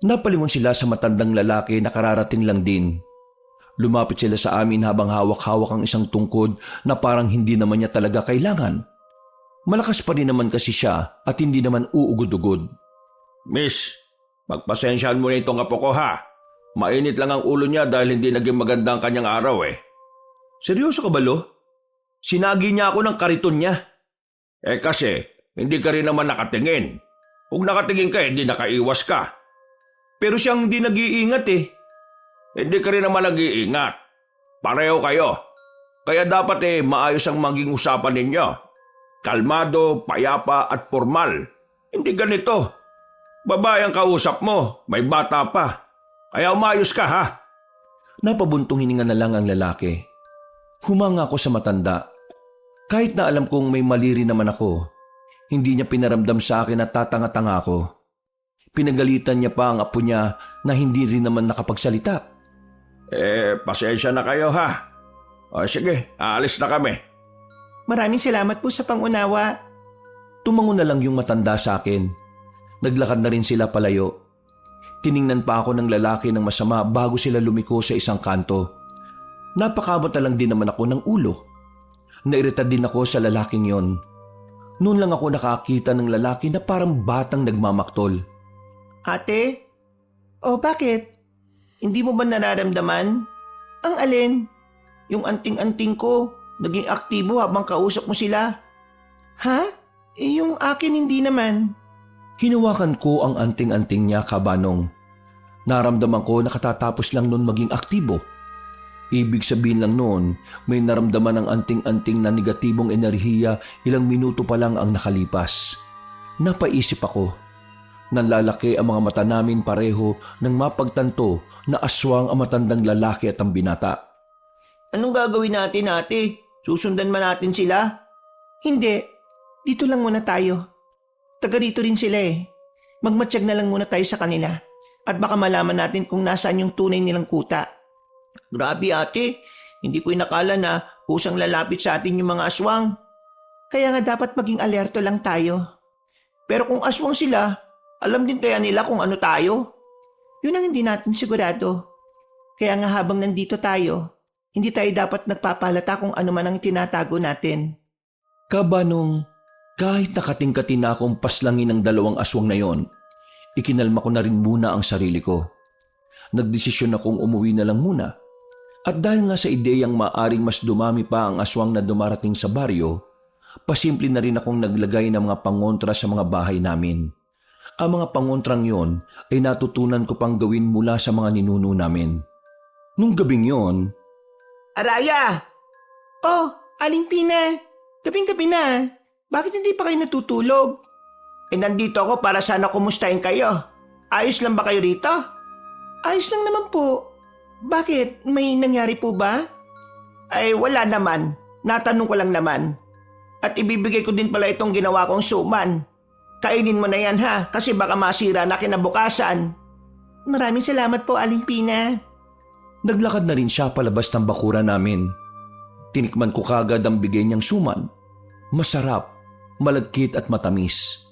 Napalingon sila sa matandang lalaki na kararating lang din. Lumapit sila sa amin habang hawak-hawak ang isang tungkod na parang hindi naman niya talaga kailangan. Malakas pa rin naman kasi siya at hindi naman uugod-ugod. Miss, pagpasensyahan mo na itong apo ko ha. Mainit lang ang ulo niya dahil hindi naging maganda ang kanyang araw eh. Seryoso ka ba, Lo? Sinagi niya ako ng kariton niya. Eh kasi, hindi ka rin naman nakatingin. Kung nakatingin ka, hindi nakaiwas ka. Pero siyang hindi nag-iingat eh. Hindi ka rin naman nag-iingat. Pareho kayo. Kaya dapat maayos ang maging usapan ninyo. Kalmado, payapa at formal. Hindi ganito. Babae ang kausap mo, may bata pa. Kaya umayos ka ha. Napabuntong hininga na lang ang lalaki. Humanga ako sa matanda. Kahit na alam kong may mali rin naman ako, hindi niya pinaramdam sa akin na tatanga-tanga ako. Pinagalitan niya pa ang apo niya na hindi rin naman nakapagsalita. Pasensya na kayo ha. O sige, aalis na kami. Maraming salamat po sa pangunawa. Tumango na lang yung matanda sa akin. Naglakad na rin sila palayo. Tiningnan pa ako ng lalaki ng masama bago sila lumiko sa isang kanto. Napakamot na lang din naman ako ng ulo. Nairita din ako sa lalaking yon. Noon lang ako nakakita ng lalaki na parang batang nagmamaktol. Ate? Oh, bakit? Hindi mo ba nararamdaman? Ang alin? Yung anting-anting ko, naging aktibo habang kausap mo sila. Ha? Yung akin hindi naman. Hinawakan ko ang anting-anting niya, Kabanong. Naramdaman ko na katatapos lang noon maging aktibo. Ibig sabihin lang noon, may naramdaman ang anting-anting na negatibong enerhiya ilang minuto pa lang ang nakalipas. Napaisip ako. Nanlalaki ang mga mata namin pareho nang mapagtanto na aswang ang matandang lalaki at ang binata. Anong gagawin natin, ate? Susundan man natin sila? Hindi. Dito lang muna tayo. Taga rito rin sila eh. Magmatsyag na lang muna tayo sa kanila. At baka malaman natin kung nasaan yung tunay nilang kuta. Grabe ate, hindi ko inakala na kusang lalapit sa atin yung mga aswang. Kaya nga dapat maging alerto lang tayo. Pero kung aswang sila, alam din kaya nila kung ano tayo? Yun ang hindi natin sigurado. Kaya nga habang nandito tayo, hindi tayo dapat nagpapalata kung ano man ang tinatago natin. Kabanong, kahit nakatingkatin na akong paslangin ng dalawang aswang na yon, ikinalma ko na rin muna ang sarili ko. Nagdesisyon akong umuwi na lang muna. At dahil nga sa ideyang maaring mas dumami pa ang aswang na dumarating sa baryo, pasimple na rin akong naglagay ng mga pangontra sa mga bahay namin. Ang mga pangontrang yon ay natutunan ko pang gawin mula sa mga ninuno namin. Nung gabing yon, Araya! Oh, Aling Pina! Gabing-gabi na. Bakit hindi pa kayo natutulog? Nandito ako para sana kumustahin kayo. Ayos lang ba kayo rito? Ayos lang naman po. Bakit? May nangyari po ba? Ay, wala naman. Natanong ko lang naman. At ibibigay ko din pala itong ginawa kong suman. Kainin mo na yan ha, kasi baka masira na kinabukasan. Maraming salamat po, Aling Pina. naglakad na rin siya palabas ng bakuran namin. Tinikman ko kagad ang bigay niyang suman. Masarap, malagkit at matamis.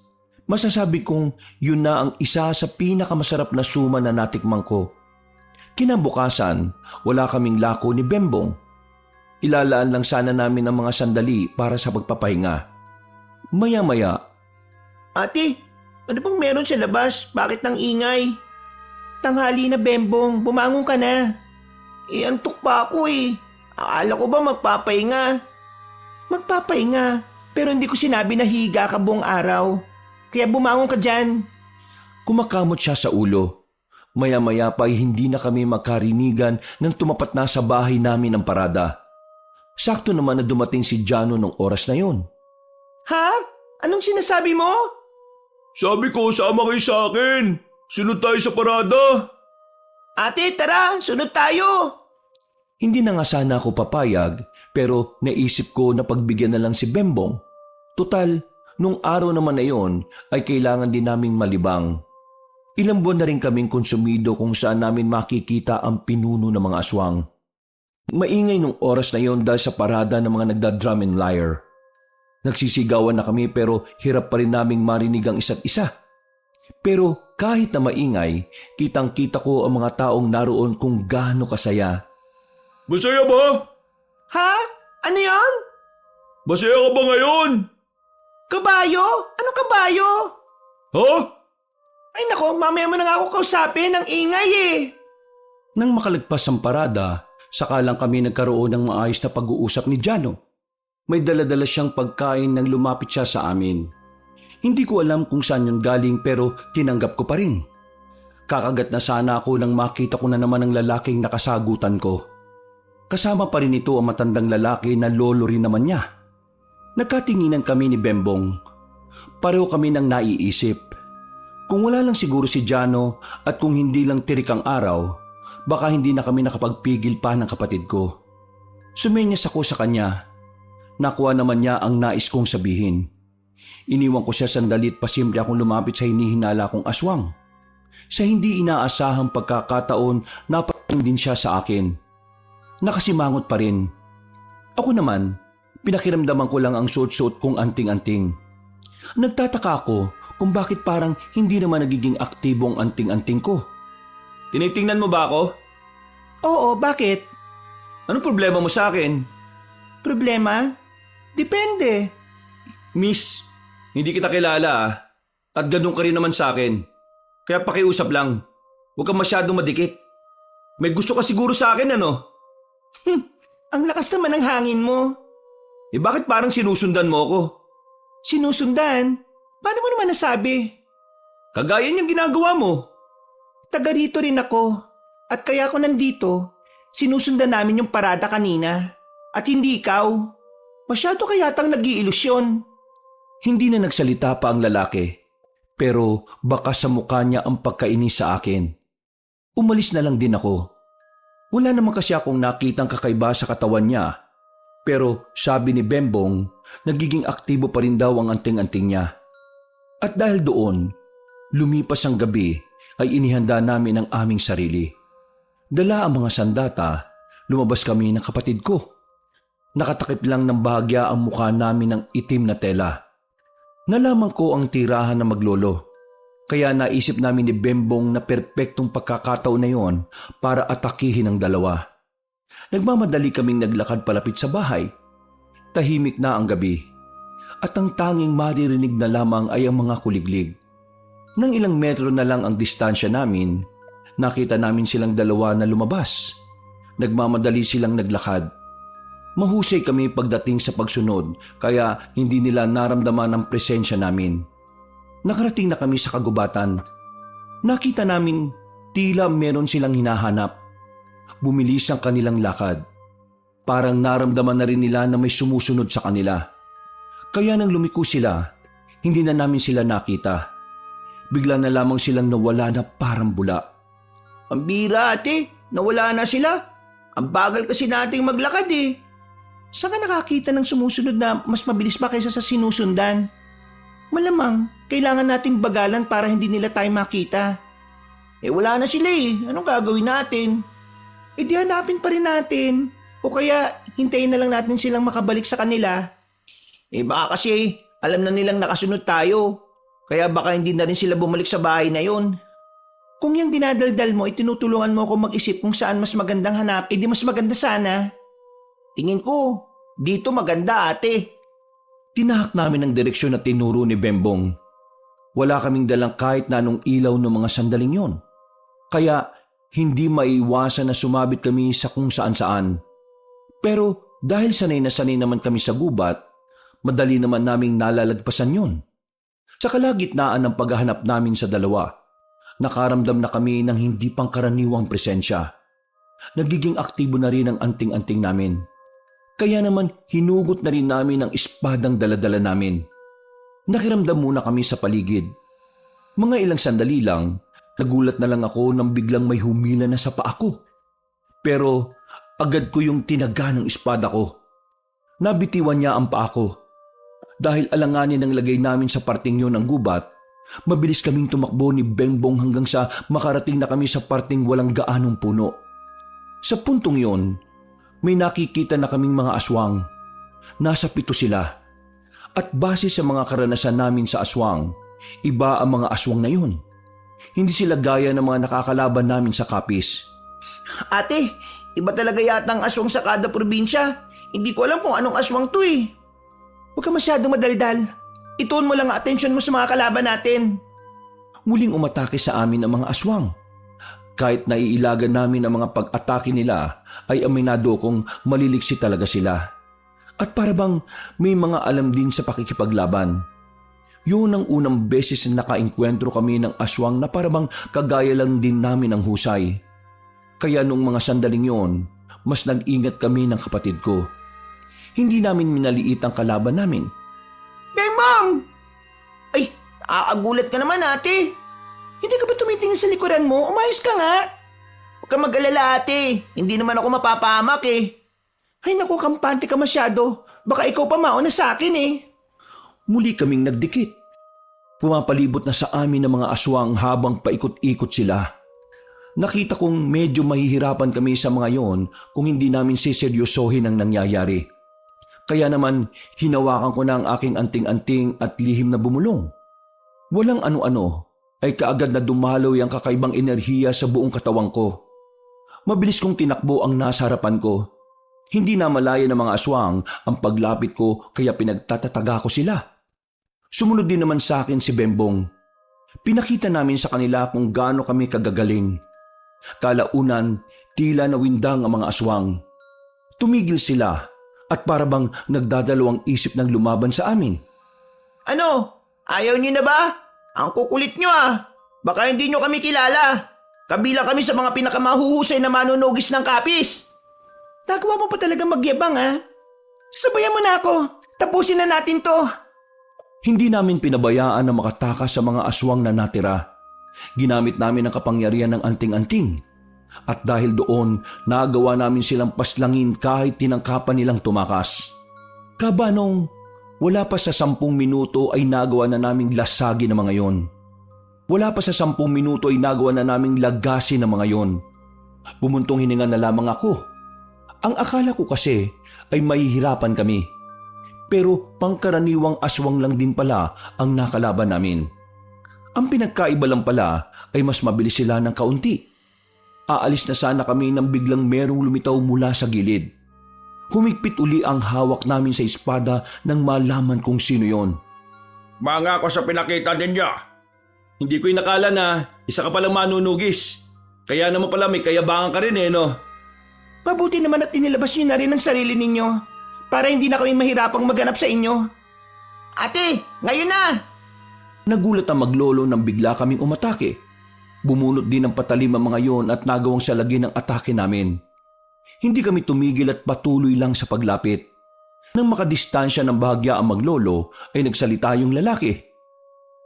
Masasabi kong yun na ang isa sa pinakamasarap na suman na natikman ko. Kinabukasan, wala kaming lako ni Bembong. Ilalaan lang sana namin ang mga sandali para sa pagpapahinga. Maya-maya, Ate, ano bang meron sa labas? Bakit nang ingay? Tanghali na, Bembong. Bumangon ka na. Antok pa ako eh. Akala ko ba magpapahinga? Magpapahinga, pero hindi ko sinabi na higa ka buong araw. Kaya bumangon ka dyan. kumakamot siya sa ulo. Maya-maya pa ay hindi na kami magkarinigan nang tumapat na sa bahay namin ang parada. Sakto naman na dumating si Jano nung oras na yon. Ha? Anong sinasabi mo? Sabi ko, sama kayo sa akin. Sunod tayo sa parada. Ate, tara, sunod tayo. Hindi na nga sana ako papayag pero naisip ko na pagbigyan na lang si Bembong. Tutal, nung araw naman na yon ay kailangan din naming malibang. Ilang buwan na rin kaming konsumido kung saan namin makikita ang pinuno ng mga aswang. Maingay nung oras na yon dahil sa parada ng mga nagda-drum and lyre. Nagsisigawan na kami pero hirap pa rin naming marinig ang isa't isa. Pero kahit na maingay, kitang-kita ko ang mga taong naroon kung gaano kasaya. Masaya ba? Ha? Ano yon? Masaya ka ba ngayon? Kabayo? Anong kabayo? Ha? Ay nako, mamaya mo na nga ako kausapin. Ang ingay eh. Nang makalagpas ang parada, saka lang kami nagkaroon ng maayos na pag-uusap ni Jano. May dala-dala siyang pagkain nang lumapit siya sa amin. Hindi ko alam kung saan yun galing pero tinanggap ko pa rin. Kakagat na sana ako nang makita ko na naman ang lalaking nakasagutan ko. Kasama pa rin ito ang matandang lalaki na lolo rin naman niya. Nagkatinginan kami ni Bembong. Pareho kami nang naiisip. Kung wala lang siguro si Jano at kung hindi lang tirik ang araw, baka hindi na kami nakapagpigil pa ng kapatid ko. Sumenyas ako sa kanya. Nakuha naman niya ang nais kong sabihin. Iniwan ko siya sandali at pasimple akong lumapit sa hinihinala kong aswang. Sa hindi inaasahang pagkakataon, napating din siya sa akin. Nakasimangot pa rin. Ako naman, pinakiramdaman ko lang ang suot-suot kong anting-anting. Nagtataka ako kung bakit parang hindi naman nagiging aktibo ang anting-anting ko. Tinitingnan mo ba ako? Oo, bakit? Anong problema mo sa akin? Problema? Depende. Miss, hindi kita kilala at ganun ka rin naman sa akin. Kaya pakiusap lang, huwag kang masyadong madikit. May gusto ka siguro sa akin ano? Ang lakas naman ng hangin mo. Bakit parang sinusundan mo ako? Sinusundan? Paano mo naman nasabi? Kagaya niyang ginagawa mo. Taga rito rin ako. At kaya ako nandito, sinusundan namin yung parada kanina. At hindi ikaw. Masyado kayatang nag-iilusyon. Hindi na nagsalita pa ang lalaki, pero baka sa mukha niya ang pagkainis sa akin. Umalis na lang din ako. Wala naman kasi akong nakitang kakaiba sa katawan niya, pero sabi ni Bembong, nagiging aktibo pa rin daw ang anting-anting niya. At dahil doon, lumipas ang gabi ay inihanda namin ang aming sarili. Dala ang mga sandata, lumabas kami ng kapatid ko. Nakatakip lang ng bahagya ang mukha namin ng itim na tela. Nalaman ko ang tirahan ng maglolo. Kaya naisip namin ni Bembong na perpektong pagkakataon na yon para atakihin ang dalawa. Nagmamadali kaming naglakad palapit sa bahay. Tahimik na ang gabi. At ang tanging maririnig na lamang ay ang mga kuliglig. Nang ilang metro na lang ang distansya namin, nakita namin silang dalawa na lumabas. Nagmamadali silang naglakad. Mahusay kami pagdating sa pagsunod kaya hindi nila naramdaman ang presensya namin. Nakarating na kami sa kagubatan. Nakita namin tila meron silang hinahanap. Bumilis ang kanilang lakad. Parang naramdaman na rin nila na may sumusunod sa kanila. Kaya nang lumiko sila, hindi na namin sila nakita. Bigla na lamang silang nawala na parang bula. Ang bira ate, nawala na sila. Ang bagal kasi nating maglakad eh. Saan ka nakakita ng sumusunod na mas mabilis pa kaysa sa sinusundan? Malamang, kailangan nating bagalan para hindi nila tayo makita. Wala na sila eh. Anong gagawin natin? Di hanapin pa rin natin. O kaya, hintayin na lang natin silang makabalik sa kanila. Baka kasi, alam na nilang nakasunod tayo. Kaya baka hindi na rin sila bumalik sa bahay na yon. Kung yung dinadaldal mo, tinutulungan mo ako mag-isip kung saan mas magandang hanap, di mas maganda sana. Tingin ko, dito maganda ate. Tinahak namin ang direksyon na tinuro ni Bembong. Wala kaming dalang kahit na anong ilaw ng mga sandaling yon. Kaya hindi maiwasan na sumabit kami sa kung saan-saan. Pero dahil sanay na sanay naman kami sa gubat, madali naman naming nalalagpasan yon. Sa kalagitnaan ng paghahanap namin sa dalawa, nakaramdam na kami ng hindi pangkaraniwang presensya. Nagiging aktibo na rin ang anting-anting namin. Kaya naman hinugot na rin namin ang espadang daladala namin. Nakiramdam muna kami sa paligid. Mga ilang sandali lang, nagulat na lang ako nang biglang may humila na sa paa ko. Pero agad ko yung tinaga ng espada ko. Nabitiwan niya ang paa ko. Dahil alanganin ang lagay namin sa parting yun ng gubat, mabilis kaming tumakbo ni Bembong hanggang sa makarating na kami sa parting walang gaanong puno. Sa puntong yon, may nakikita na kaming mga aswang. Nasa 7 sila. At base sa mga karanasan namin sa aswang, iba ang mga aswang na yun. Hindi sila gaya ng mga nakakalaban namin sa kapis. Ate, iba talaga yata ang aswang sa kada probinsya. Hindi ko alam kung anong aswang to eh. Huwag ka masyadong madaldal. Ituon mo lang ang atensyon mo sa mga kalaban natin. Muling umatake sa amin ang mga aswang. Kahit naiilagan namin ang mga pag-atake nila, ay aminado kong maliliksi talaga sila. At para bang may mga alam din sa pakikipaglaban. Yun ang unang beses na nakaengkwentro kami ng aswang na para bang kagaya lang din namin ang husay. Kaya nung mga sandaling yon, mas nag-ingat kami ng kapatid ko. Hindi namin minaliit ang kalaban namin. Bembong! Ay, aagulat ka naman ate. Hindi ka ba tumitingin sa likuran mo? Umayos ka nga. Huwag ka mag-alala ate. Hindi naman ako mapapahamak eh. Ay naku, kampante ka masyado. Baka ikaw pa mauna sa akin eh. Muli kaming nagdikit. Pumapalibot na sa amin ang mga aswang habang paikot-ikot sila. Nakita kong medyo mahihirapan kami sa mga yon kung hindi namin siseryosohin ang nangyayari. Kaya naman hinawakan ko na ang aking anting-anting at lihim na bumulong. Walang ano-ano ay kaagad na dumalaw ang kakaibang enerhiya sa buong katawan ko. Mabilis kong tinakbo ang nasa harapan ko. Hindi na malaya ng mga aswang ang paglapit ko kaya pinagtatataga ko sila. Sumunod din naman sa akin si Bembong. Pinakita namin sa kanila kung gaano kami kagagaling. Kalaunan, tila nawindang ang mga aswang. Tumigil sila at para bang nagdadalawang isip ng lumaban sa amin. Ano? Ayaw niyo na ba? Ang kukulit niyo ah. Baka hindi niyo kami kilala. Kabilang kami sa mga pinakamahuhusay na manunugis ng kapis. Nagawa mo pa talaga magyabang ah. Sabayan mo na ako. Tapusin na natin to. Hindi namin pinabayaan na makatakas sa mga aswang na natira. Ginamit namin ang kapangyarihan ng anting-anting. At dahil doon, nagawa namin silang paslangin kahit tinangkapan nilang tumakas. Kabanong, wala pa sa 10 minuto ay nagawa na naming lasagin ang mga yon. Wala pa sa 10 minuto ay nagawa na naming lagasin ang mga yon. Bumuntong hininga na lamang ako. Ang akala ko kasi ay mahihirapan kami. Pero pangkaraniwang aswang lang din pala ang nakalaban namin. Ang pinagkaiba lang pala ay mas mabilis sila ng kaunti. Aalis na sana kami nang biglang merong lumitaw mula sa gilid. Humigpit uli ang hawak namin sa espada nang malaman kung sino yon. Mga ako sa pinakita ninyo. Hindi ko inakala na isa ka palang manunugis. Kaya naman pala may kayabangan ka rin eh, no? Mabuti naman at inilabas niyo na rin ang sarili ninyo para hindi na kami mahirapang maghanap sa inyo. Ate, ngayon na! Nagulat ang maglolo nang bigla kaming umatake. Bumunot din ng patalim ang mga yon at nagawang salagin ang atake namin. Hindi kami tumigil at patuloy lang sa paglapit. Nang makadistansya ng bahagya ang maglolo ay nagsalita yung lalaki.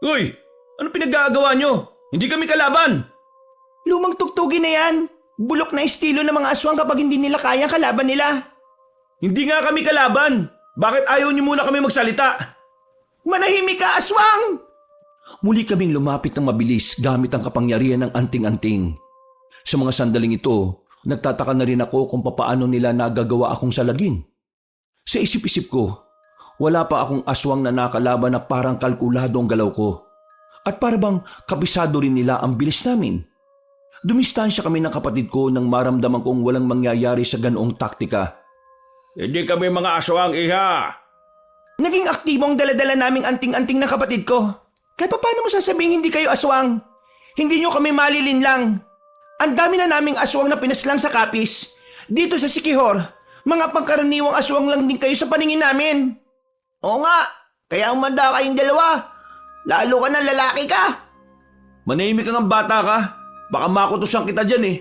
Uy! Ano pinagagawa nyo? Hindi kami kalaban! Lumang tugtugin na yan. Bulok na estilo ng mga aswang kapag hindi nila kaya kalaban nila. Hindi nga kami kalaban! Bakit ayaw nyo muna kami magsalita? Manahimik ka, aswang! Muli kaming lumapit ng mabilis gamit ang kapangyarihan ng anting-anting. Sa mga sandaling ito, nagtataka na rin ako kung papaano nila nagagawa akong salagin. Sa isip-isip ko, wala pa akong aswang na nakalaban na parang kalkulado ang galaw ko. At para bang kabisado rin nila ang bilis namin. Dumistansya kami ng kapatid ko nang maramdaman kong walang mangyayari sa ganoong taktika. Hindi kami mga aswang, iha! Naging aktibo ang daladala naming anting-anting na kapatid ko. Kaya paano mo sasabing hindi kayo aswang? Hindi nyo kami malilinlang. Ang dami na naming aswang na pinaslang sa kapis. Dito sa Sikihor, mga pangkaraniwang aswang lang din kayo sa paningin namin. Oo nga, kaya umanda kayong dalawa. Lalo ka na lalaki ka. Manahimik kang bata ka. Baka makutusan kita dyan eh.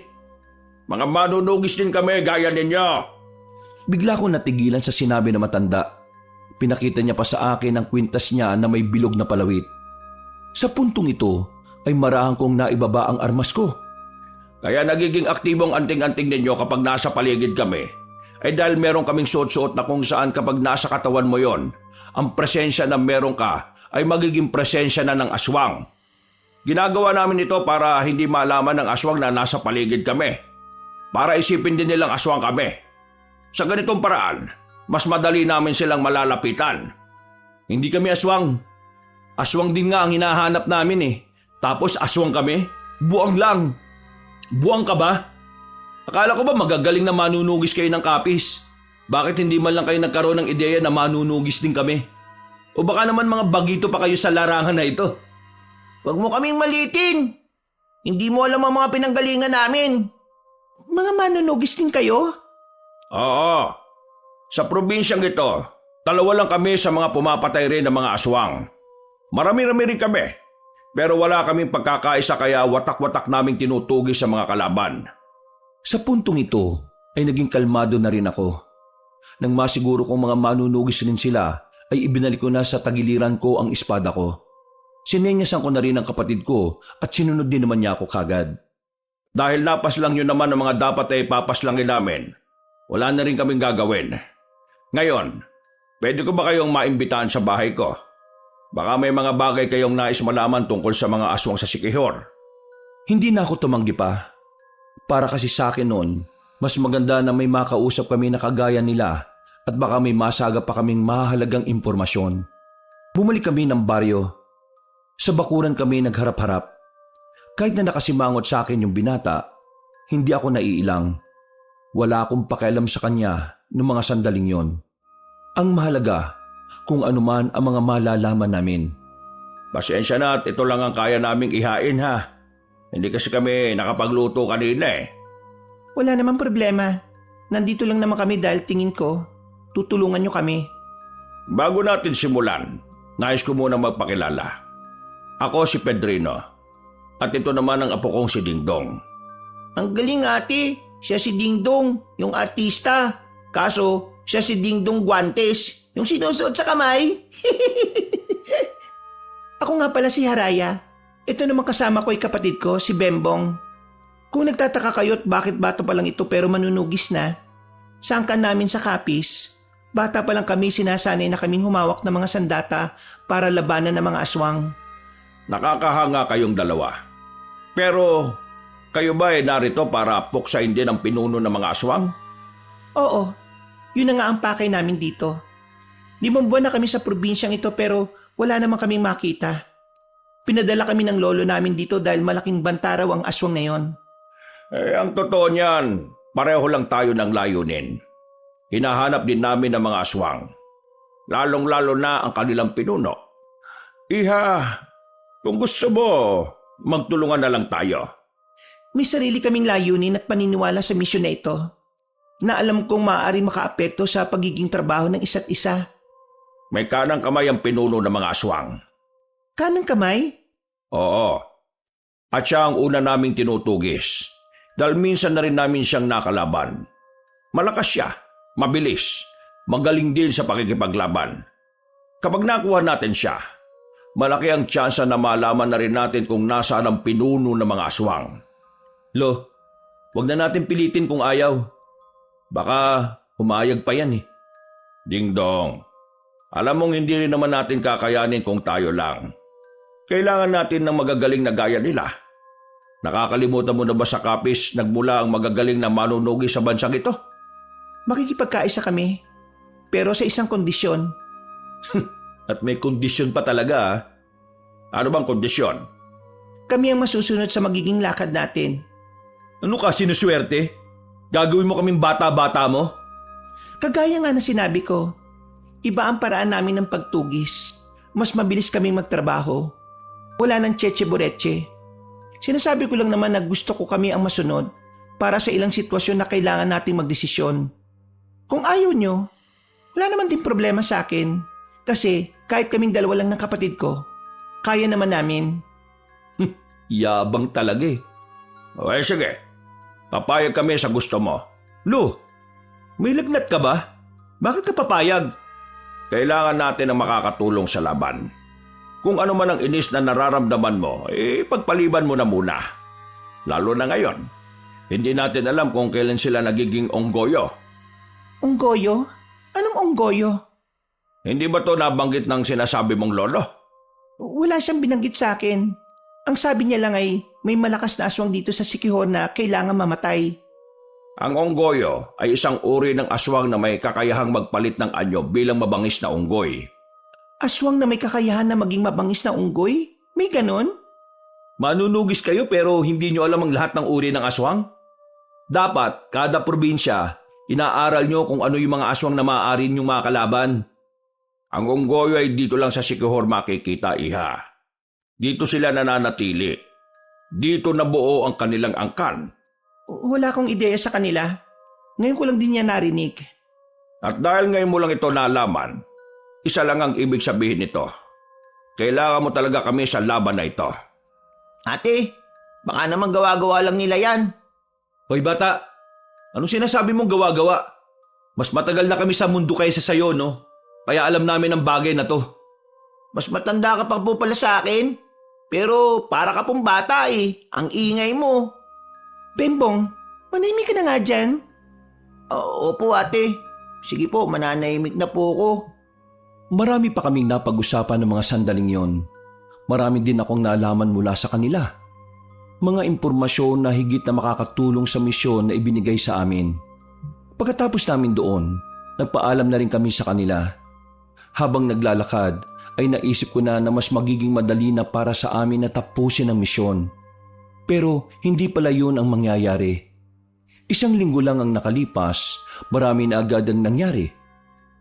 Mga manunugis din kami gaya ninyo. Bigla ko natigilan sa sinabi na matanda. Pinakita niya pa sa akin ang kwintas niya na may bilog na palawit. Sa puntong ito ay marahang kong naibaba ang armas ko. Kaya nagiging aktibong anting-anting ninyo kapag nasa paligid kami. Ay dahil meron kaming suot-suot na kung saan kapag nasa katawan mo yon, ang presensya na meron ka ay magiging presensya na ng aswang. Ginagawa namin ito para hindi malaman ng aswang na nasa paligid kami. Para isipin din nilang aswang kami. Sa ganitong paraan, mas madali namin silang malalapitan. Hindi kami aswang. Aswang din nga ang hinahanap namin eh. Tapos aswang kami? Buwang lang. Buwang ka ba? Akala ko ba magagaling na manunugis kayo ng kapis? Bakit hindi man lang kayo nagkaroon ng ideya na manunugis din kami? O baka naman mga bagito pa kayo sa larangan na ito? Huwag mo kaming malitin. Hindi mo alam ang mga pinanggalingan namin. Mga manunugis din kayo? Oo. Sa probinsyang ito, dalawa lang kami sa mga pumapatay rin ng mga aswang. Marami-rami rin kami. Pero wala kaming pagkakaisa kaya watak-watak naming tinutugis sa mga kalaban. Sa puntong ito ay naging kalmado na rin ako. Nang masiguro kong mga manunugis rin sila, ay ibinalik ko na sa tagiliran ko ang espada ko. Sinenyasan ko na rin ang kapatid ko at sinunod din naman niya ako kagad. Dahil napaslang nyo naman ang mga dapat ay papaslangin namin, wala na rin kaming gagawin. Ngayon, pwede ko ba kayong maimbitahan sa bahay ko? Baka may mga bagay kayong nais malaman tungkol sa mga aswang sa Sikihor. Hindi na ako tumanggi pa. Para kasi sa akin noon, mas maganda na may makausap kami na kagaya nila at baka may masaga pa kaming mahalagang impormasyon. Bumalik kami ng baryo. Sa bakuran kami nagharap-harap. Kahit na nakasimangot sa akin yung binata, hindi ako naiilang. Wala akong pakialam sa kanya noong mga sandaling yon. Ang mahalaga, kung anuman ang mga malalaman namin. Pasensya na at ito lang ang kaya naming ihain ha. Hindi kasi kami nakapagluto kanina eh. Wala namang problema. Nandito lang naman kami dahil tingin ko, tutulungan nyo kami. Bago natin simulan, nais ko muna magpakilala. Ako si Pedrino. At ito naman ang apo kong si Dingdong. Ang galing ate, siya si Dingdong, yung artista. Kaso, siya si Dingdong Guantes, yung sinusuot sa kamay. Ako nga pala si Haraya. Ito naman kasama ko ay kapatid ko, si Bembong. Kung nagtataka kayo at bakit bata pa lang ito pero manunugis na, sangkan namin sa kapis, bata pa lang kami sinasanay na kaming humawak ng mga sandata para labanan ng mga aswang. Nakakahanga kayong dalawa. Pero kayo ba ay narito para puksain din ang pinuno ng mga aswang? Oo, yun na nga ang pakay namin dito. 5 buwan na kami sa probinsyang ito pero wala naman kaming makita. Pinadala kami ng lolo namin dito dahil malaking bantaraw ang aswang na yon. Ang totoo niyan, pareho lang tayo ng layunin. Hinahanap din namin ang mga aswang. Lalong-lalo na ang kanilang pinuno. Iha, kung gusto mo, magtulungan na lang tayo. May sarili kaming layunin at paniniwala sa misyon na ito. na alam kong maaari makaapekto sa pagiging trabaho ng isa't isa. May kanang kamay ang pinuno ng mga aswang. Kanang kamay? Oo. At siya ang una naming tinutugis. Dahil minsan na rin namin siyang nakalaban. Malakas siya, mabilis, magaling din sa pakikipaglaban. Kapag nakuha natin siya, malaki ang tsansa na malaman na rin natin kung nasaan ang pinuno ng mga aswang. Lo, wag na natin pilitin kung ayaw. Baka umayag pa yan eh. Ding dong, alam mong hindi rin naman natin kakayanin kung tayo lang. Kailangan natin ng magagaling na gaya nila. Nakakalimutan mo na ba sa Kapis nagmula ang magagaling na manunugi sa bansang ito? Makikipagkaisa kami, pero sa isang kondisyon. At may kondisyon pa talaga ah. Ano bang kondisyon? Kami ang masusunod sa magiging lakad natin. Ano ka, sinuswerte? Gagawin mo kaming bata-bata mo? Kagaya nga na sinabi ko, iba ang paraan namin ng pagtugis. Mas mabilis kaming magtrabaho. Wala ng tseche-boreche. Sinasabi ko lang naman na gusto ko kami ang masunod para sa ilang sitwasyon na kailangan nating magdesisyon. Kung ayaw nyo, wala naman din problema sa akin. Kasi kahit kaming dalawa lang ng kapatid ko, kaya naman namin. Yabang talaga eh. Okay, sige. Papayag kami sa gusto mo. Lo, may lagnat ka ba? Bakit ka papayag? Kailangan natin ang makakatulong sa laban. Kung ano man ang inis na nararamdaman mo, pagpaliban mo na muna. Lalo na ngayon, hindi natin alam kung kailan sila nagiging onggoyo. Onggoyo? Anong onggoyo? Hindi ba to nabanggit ng sinasabi mong lolo? Wala siyang binanggit sa akin. Ang sabi niya lang ay may malakas na aswang dito sa Siquijor na kailangan mamatay. Ang onggoyo ay isang uri ng aswang na may kakayahang magpalit ng anyo bilang mabangis na unggoy. Aswang na may kakayahan na maging mabangis na unggoy? May ganon? Manunugis kayo pero hindi nyo alam ang lahat ng uri ng aswang? Dapat, kada probinsya, inaaral nyo kung ano yung mga aswang na maaari nyong makalaban. Ang unggoyo ay dito lang sa Siquijor makikita, iha. Dito sila nananatili. Dito nabuo ang kanilang angkan. Wala akong ideya sa kanila. Ngayon ko lang din niya narinig. At dahil ngayon mo lang ito nalaman, isa lang ang ibig sabihin nito. Kailangan mo talaga kami sa laban na ito. Ate, baka naman gawa-gawa lang nila yan. Hoy bata, anong sinasabi mong gawa-gawa? Mas matagal na kami sa mundo kaysa sayo, no? Kaya alam namin ang bagay na to. Mas matanda ka pa po pala sa akin. Pero para ka pong bata eh. Ang ingay mo. Bembong, manahimik ka na nga dyan. Opo ate. Sige po, mananahimik na po ako. Marami pa kaming napag-usapan ng mga sandaling yon. Marami din akong naalaman mula sa kanila. Mga impormasyon na higit na makakatulong sa misyon na ibinigay sa amin. Pagkatapos namin doon, nagpaalam na rin kami sa kanila. Habang naglalakad, ay naisip ko na mas magiging madali na para sa amin na tapusin ang misyon. Pero hindi pala yun ang mangyayari. Isang linggo lang ang nakalipas, marami na agad ang nangyari.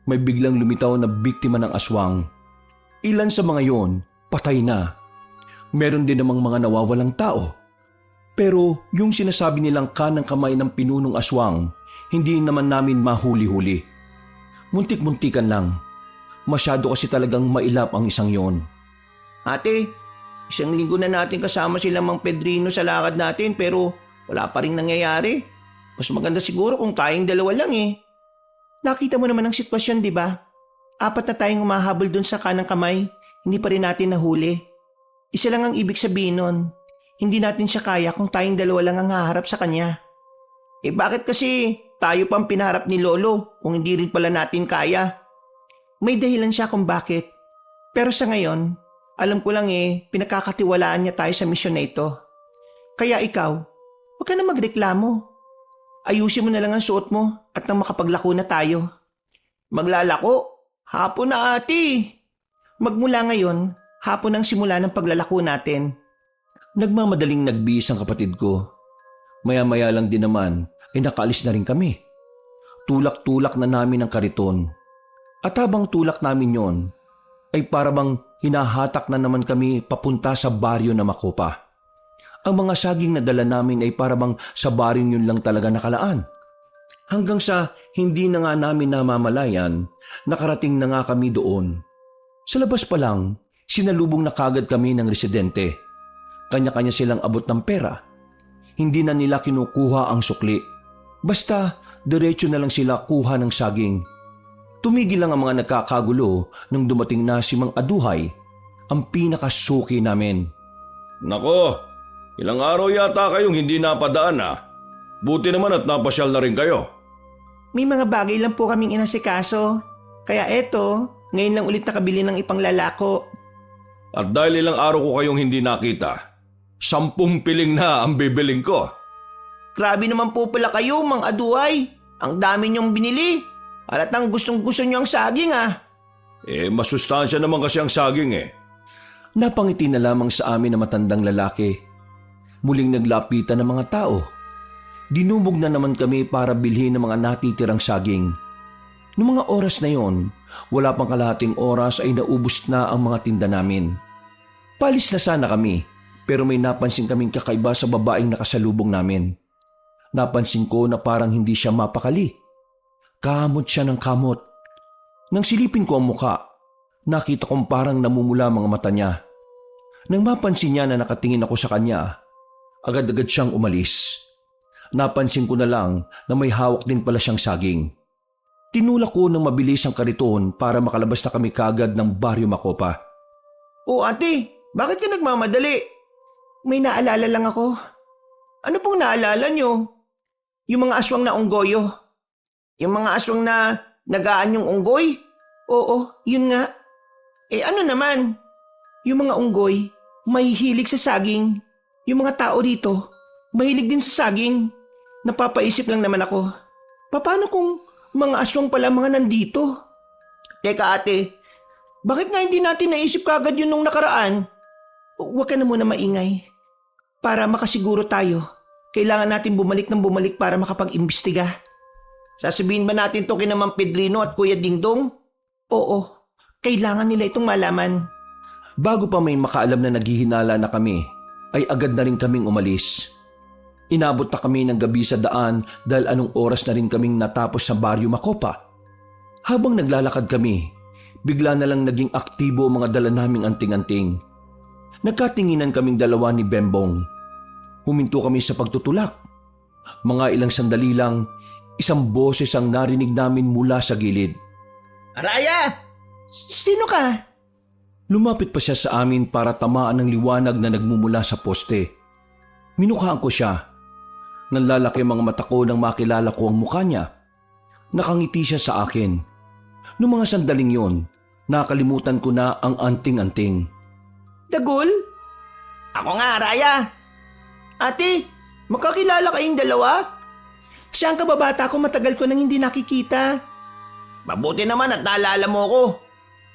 May biglang lumitaw na biktima ng aswang. Ilan sa mga yon, patay na. Meron din namang mga nawawalang tao. Pero yung sinasabi nilang kanang kamay ng pinunong aswang, hindi naman namin mahuli-huli. Muntik-muntikan lang. Masyado kasi talagang mailap ang isang yon. Ate, isang linggo na natin kasama sila Mang Pedrino sa lakad natin pero wala pa rin nangyayari. Mas maganda siguro kung tayong dalawa lang eh. Nakita mo naman ang sitwasyon, di ba? 4 na tayong umahabol dun sa kanang kamay, hindi pa rin natin nahuli. Isa lang ang ibig sabihin nun. Hindi natin siya kaya kung tayong dalawa lang ang haharap sa kanya. Bakit kasi tayo pang pinaharap ni Lolo kung hindi rin pala natin kaya? May dahilan siya kung bakit. Pero sa ngayon, alam ko lang pinakakatiwalaan niya tayo sa misyon na ito. Kaya ikaw, huwag ka na magreklamo. Ayusin mo na lang ang suot mo at nang makapaglako na tayo. Maglalako? Hapon na ate. Magmula ngayon, hapon ang simula ng paglalako natin. Nagmamadaling nagbihis ang kapatid ko. Maya-maya lang din naman ay nakaalis na rin kami. Tulak-tulak na namin ang kariton. At habang tulak namin yon, ay parabang hinahatak na naman kami papunta sa baryo na Makopa. Ang mga saging na dala namin ay parabang sa baryo yun lang talaga nakalaan. Hanggang sa hindi na nga namin namamalayan, nakarating na nga kami doon. Sa labas pa lang, sinalubong na kagad kami ng residente. Kanya-kanya silang abot ng pera. Hindi na nila kinukuha ang sukli. Basta, diretso na lang sila kuha ng saging. Tumigil lang ang mga nagkakagulo nang dumating na si Mang Aduhay, ang pinakasuki namin. Nako, ilang araw yata kayong hindi napadaan Buti naman at napasyal na rin kayo. May mga bagay lang po kaming inasikaso. Kaya eto, ngayon lang ulit nakabili ng ipanglalako. At dahil ilang araw ko kayong hindi nakita, 10 piling na ang bibiling ko. Grabe naman po pala kayo, Mang Aduay. Ang dami niyong binili. Halatang gustong-gusto niyo ang saging Masustansya naman kasi ang saging Napangiti na lamang sa amin na matandang lalaki. Muling naglapitan ng mga tao. Dinumog na naman kami para bilhin ng mga natitirang saging. Noong mga oras na yon, wala pang kalahating oras ay naubos na ang mga tinda namin. Palis na sana kami, pero may napansin kaming kakaiba sa babaeng nakasalubong namin. Napansin ko na parang hindi siya mapakali. Kamot siya ng kamot. Nang silipin ko ang muka, nakita kong parang namumula mga mata niya. Nang mapansin niya na nakatingin ako sa kanya, agad-agad siyang umalis. Napansin ko na lang na may hawak din pala siyang saging. Tinulak ko ng mabilis ang kariton para makalabas na kami kagad ng Baryo Macopa. O ate, bakit ka nagmamadali? May naalala lang ako. Ano pong naalala niyo? Yung mga aswang na unggoyo. Yung mga aswang na nagaan yung unggoy? Oo, yun nga. Ano naman? Yung mga unggoy, may hilig sa saging. Yung mga tao dito, mahilig din sa saging. Napapaisip lang naman ako. Paano kung mga aswang pala mga nandito? Teka ate, bakit nga hindi natin naisip kagad yun nung nakaraan? Huwag ka na muna maingay. Para makasiguro tayo, kailangan natin bumalik ng bumalik para makapag-imbestiga. Sasabihin ba natin to kina Mang Pedrino at Kuya Dingdong? Oo, kailangan nila itong malaman. Bago pa may makaalam na naghihinala na kami, ay agad na rin kaming umalis. Inabot na kami ng gabi sa daan dahil anong oras na rin kaming natapos sa Baryo Macopa. Habang naglalakad kami, bigla na lang naging aktibo ang mga dala naming anting-anting. Nagkatinginan kaming dalawa ni Bembong. Huminto kami sa pagtutulak. Mga ilang sandali lang, isang boses ang narinig namin mula sa gilid. Araya! Sino ka? Lumapit pa siya sa amin para tamaan ng liwanag na nagmumula sa poste. Minukhaan ko siya. Nanlalaki ang mga mata ko nang makilala ko ang mukha niya. Nakangiti siya sa akin. Noong mga sandaling yon, nakalimutan ko na ang anting-anting. Dagol? Ako nga, Araya. Ate, magkakilala kayong dalawa? Siya ang kababata ko, matagal ko nang hindi nakikita. Mabuti naman at naalala mo ko.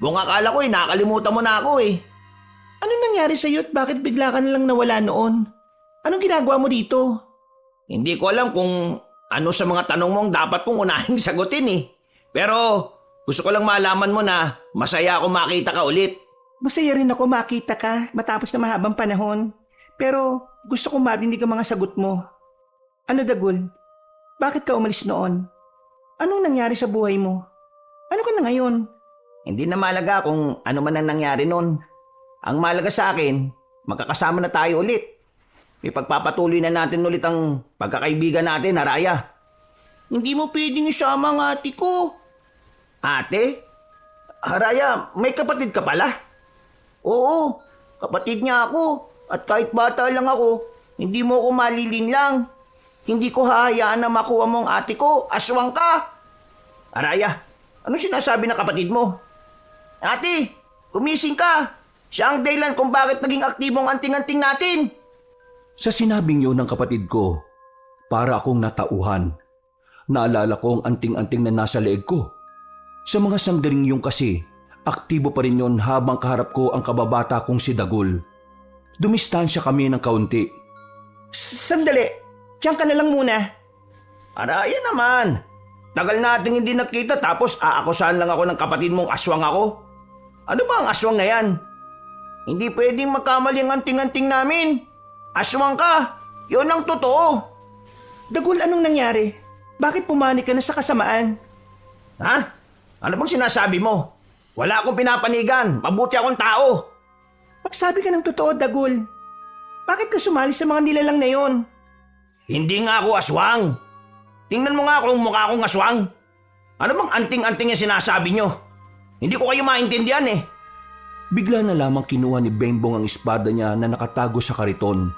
Kung akala ko nakalimutan mo na ako Anong nangyari sa'yo at bakit bigla ka nalang nawala noon? Anong ginagawa mo dito? Hindi ko alam kung ano sa mga tanong mo ang dapat kong unahing sagutin Pero gusto ko lang malaman mo na masaya ako makita ka ulit. Masaya rin ako makita ka matapos na mahabang panahon. Pero gusto kong marinig ang mga sagot mo. Ano Dagul? Bakit ka umalis noon? Anong nangyari sa buhay mo? Ano ka na ngayon? Hindi na malaga kung ano man ang nangyari noon. Ang malaga sa akin, magkakasama na tayo ulit. Ipagpapatuloy na natin ulit ang pagkakaibigan natin, Araya. Hindi mo pwedeng isama ang ate ko. Ate? Araya, may kapatid ka pala? Oo, kapatid niya ako. At kahit bata lang ako, hindi mo ako malilinlang. Hindi ko hahayaan na makuha mo ang ate ko. Aswang ka! Araya, ano sinasabi ng kapatid mo? Ate, gumising ka. Siya ang dahilan kung bakit naging aktibo ang anting-anting natin. Sa sinabing yun ng kapatid ko, para akong natauhan. Naalala ko ang anting-anting na nasa leeg ko. Sa mga sandaling yung kasi, aktibo pa rin yun habang kaharap ko ang kababata kong si Dagul. Dumistansya kami ng kaunti. Sandali, diyan ka na lang muna. Araya naman. Tagal nating hindi nakita tapos aakusahan lang ako ng kapatid mong aswang ako. Ano ba ang aswang na yan? Hindi pwedeng magkamali ang anting-anting namin. Aswang ka! Yun ang totoo! Dagul, anong nangyari? Bakit pumani ka na sa kasamaan? Ha? Ano bang sinasabi mo? Wala akong pinapanigan. Mabuti akong tao. Magsabi ka ng totoo, Dagul. Bakit ka sumali sa mga nilalang na yon? Hindi nga ako aswang. Tingnan mo nga kung mukha akong aswang. Ano bang anting-anting yung sinasabi nyo? Hindi ko kayo maintindihan eh. Bigla na lamang kinuha ni Bengbong ang espada niya na nakatago sa kariton.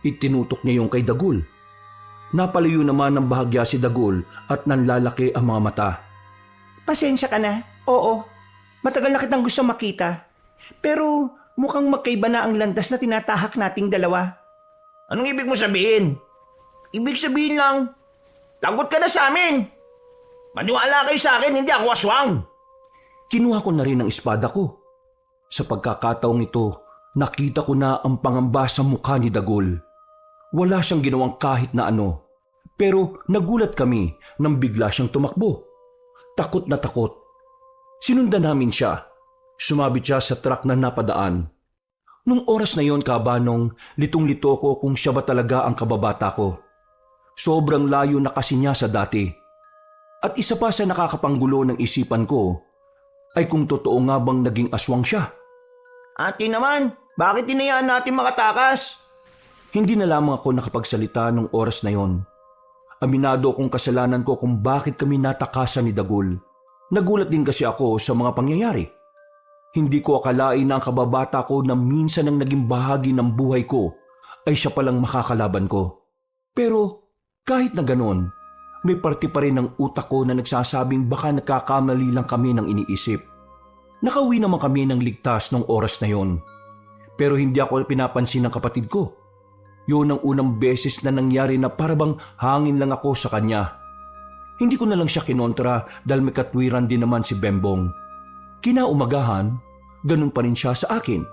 Itinutok niya yung kay Dagul. Napalayo naman ng bahagya si Dagul at nanlalaki ang mga mata. Pasensya ka na. Oo, matagal na kitang gusto makita. Pero mukhang magkaiba na ang landas na tinatahak nating dalawa. Anong ibig mo sabihin? Ibig sabihin lang, lagot ka na sa amin. Maniwala kayo sa akin, hindi ako aswang. Kinuha ko na rin ang espada ko. Sa pagkakataong ito, nakita ko na ang pangamba sa mukha ni Dagul. Wala siyang ginawang kahit na ano. Pero nagulat kami nang bigla siyang tumakbo. Takot na takot. Sinundan namin siya. Sumabit siya sa truck na napadaan. Nung oras na yon, Kabanong, litong-lito ko kung siya ba talaga ang kababata ko. Sobrang layo na kasi niya sa dati. At isa pa sa nakakapanggulo ng isipan ko ay kung totoo nga bang naging aswang siya. Ate naman, bakit hinayaan natin makatakas? Hindi na lamang ako nakapagsalita nung oras na yon. Aminado akong kasalanan ko kung bakit kami natakasan ni Dagul. Nagulat din kasi ako sa mga pangyayari. Hindi ko akalain na ang kababata ko na minsan ang naging bahagi ng buhay ko ay siya palang makakalaban ko. Pero kahit na ganon, may parte pa rin ng utak ko na nagsasabing baka nagkakamali lang kami ng iniisip. Nakauwi naman kami ng ligtas nung oras na yon. Pero hindi ako pinapansin ng kapatid ko. Yun ang unang beses na nangyari na parabang hangin lang ako sa kanya. Hindi ko na lang siya kinontra dahil may katwiran din naman si Bembong. Kinaumagahan, ganun pa rin siya sa akin.